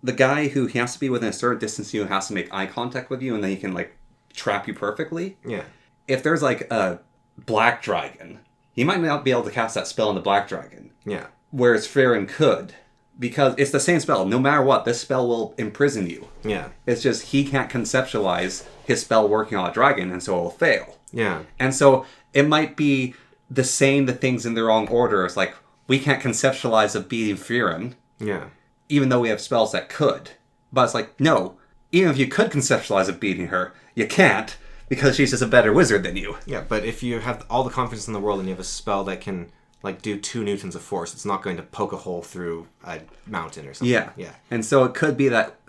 the guy who he has to be within a certain distance, who has to make eye contact with you, and then he can like trap you perfectly. Yeah. If there's like a black dragon, he might not be able to cast that spell on the black dragon. Yeah. Whereas Frieren could, because it's the same spell. No matter what, this spell will imprison you. Yeah. It's just he can't conceptualize his spell working on a dragon, and so it will fail. Yeah. And so it might be saying the things in the wrong order. It's like, we can't conceptualize of beating Frieren. Yeah. Even though we have spells that could. But it's like, no, even if you could conceptualize of beating her, you can't, because she's just a better wizard than you. Yeah, but if you have all the confidence in the world and you have a spell that can, like, do 2 newtons of force, it's not going to poke a hole through a mountain or something. Yeah. Yeah. And so it could be that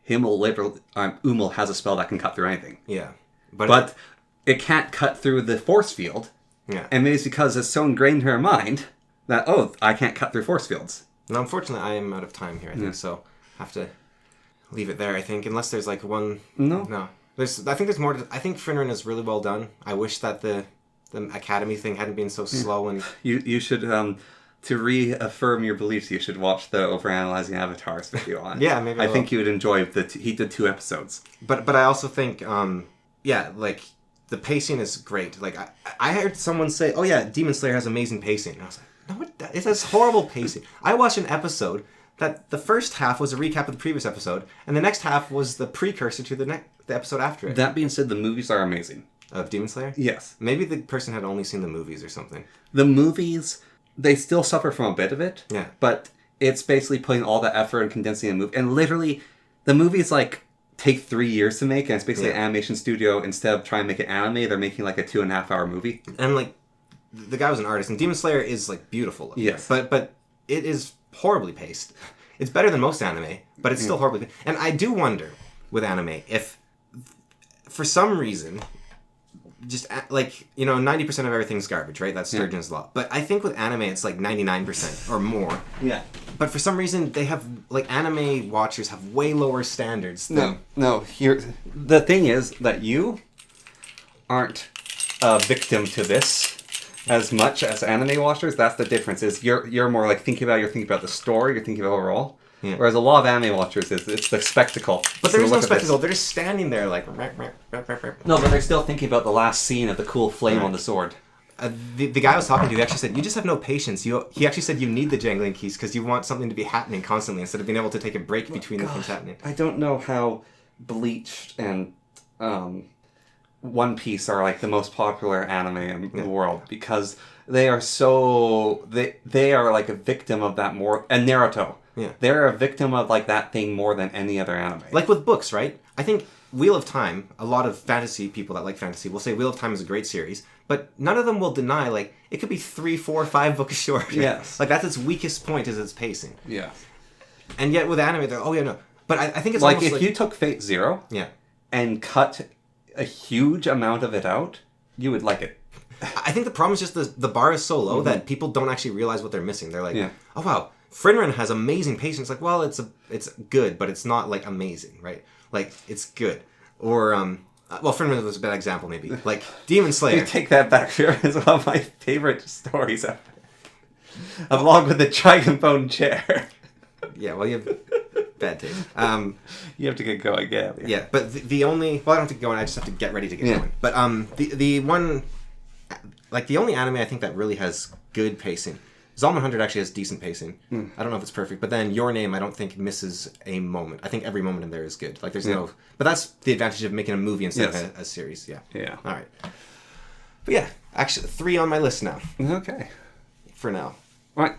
Umul has a spell that can cut through anything. Yeah. But it can't cut through the force field. Yeah. And maybe it's because it's so ingrained in her mind that, I can't cut through force fields. Now, unfortunately, I am out of time here, I think, so I have to leave it there, I think, unless there's, like, one... No. I think there's more I think Frieren is really well done. I wish that the Academy thing hadn't been so slow and... You should, to reaffirm your beliefs, you should watch the Overanalyzing Avatars video on. Yeah, maybe I will. think you would enjoy he did 2 episodes. But I also think, like, the pacing is great. Like, I heard someone say, oh yeah, Demon Slayer has amazing pacing. And I was like, no, it has horrible pacing. I watched an episode that the first half was a recap of the previous episode, and the next half was the precursor to the episode after it. That being said, the movies are amazing. Of Demon Slayer? Yes. Maybe the person had only seen the movies or something. The movies, they still suffer from a bit of it. Yeah. But it's basically putting all the effort and condensing a movie. And literally, the movies, like, take 3 years to make, and it's basically an animation studio. Instead of trying to make it anime, they're making, like, a 2.5-hour movie. And, like, the guy was an artist, and Demon Slayer is, like, beautiful. Yes. But it is horribly paced. It's better than most anime, but it's still horribly paced. And I do wonder, with anime, if, for some reason, just, like, 90% of everything's garbage, right? That's Sturgeon's Law. But I think with anime, it's, like, 99% or more. Yeah. But for some reason, they have, like, anime watchers have way lower standards than... No. The thing is that you aren't a victim to this as much as anime watchers. That's the difference. Is you're more like you're thinking about the story, you're thinking about overall. Yeah. Whereas a lot of anime watchers it's the spectacle. But there is no spectacle. They're just standing there like. No, but they're still thinking about the last scene of the cool flame on the sword. The guy I was talking to, he actually said, you just have no patience. He actually said you need the jangling keys because you want something to be happening constantly instead of being able to take a break between the things happening. I don't know how Bleach and One Piece are like the most popular anime in the world because they are so... They are like a victim of that more... And Naruto. Yeah. They're a victim of like that thing more than any other anime. Like with books, right? I think Wheel of Time, a lot of fantasy people that like fantasy will say Wheel of Time is a great series, but none of them will deny, like, it could be 3, 4, 5 books short. Yes. Like, that's its weakest point is its pacing. Yeah. And yet with anime, they're, oh yeah, no. But I think it's like almost if you took Fate Zero and cut a huge amount of it out, you would like it. I think the problem is just the bar is so low that people don't actually realize what they're missing. They're like, oh wow, Frieren has amazing pacing. It's like, well, it's good, but it's not like amazing, right? Like, it's good. Or well, Frieren was a bad example, maybe. Like, Demon You Slayer. take that back. Frieren is one of my favorite stories ever. Along with the dragon bone chair. Yeah, well, you have bad taste. You have to get going, yeah. Yeah, but the only... Well, I don't have to go on, I just have to get ready to get going. But the one... Like, the only anime I think that really has good pacing... Zalman 100 actually has decent pacing. I don't know if it's perfect, but then Your Name I don't think misses a moment. I think every moment in there is good. Like, there's no... But that's the advantage of making a movie instead of a series, yeah. Yeah. All right. But yeah, actually, 3 on my list now. Okay. For now. Right.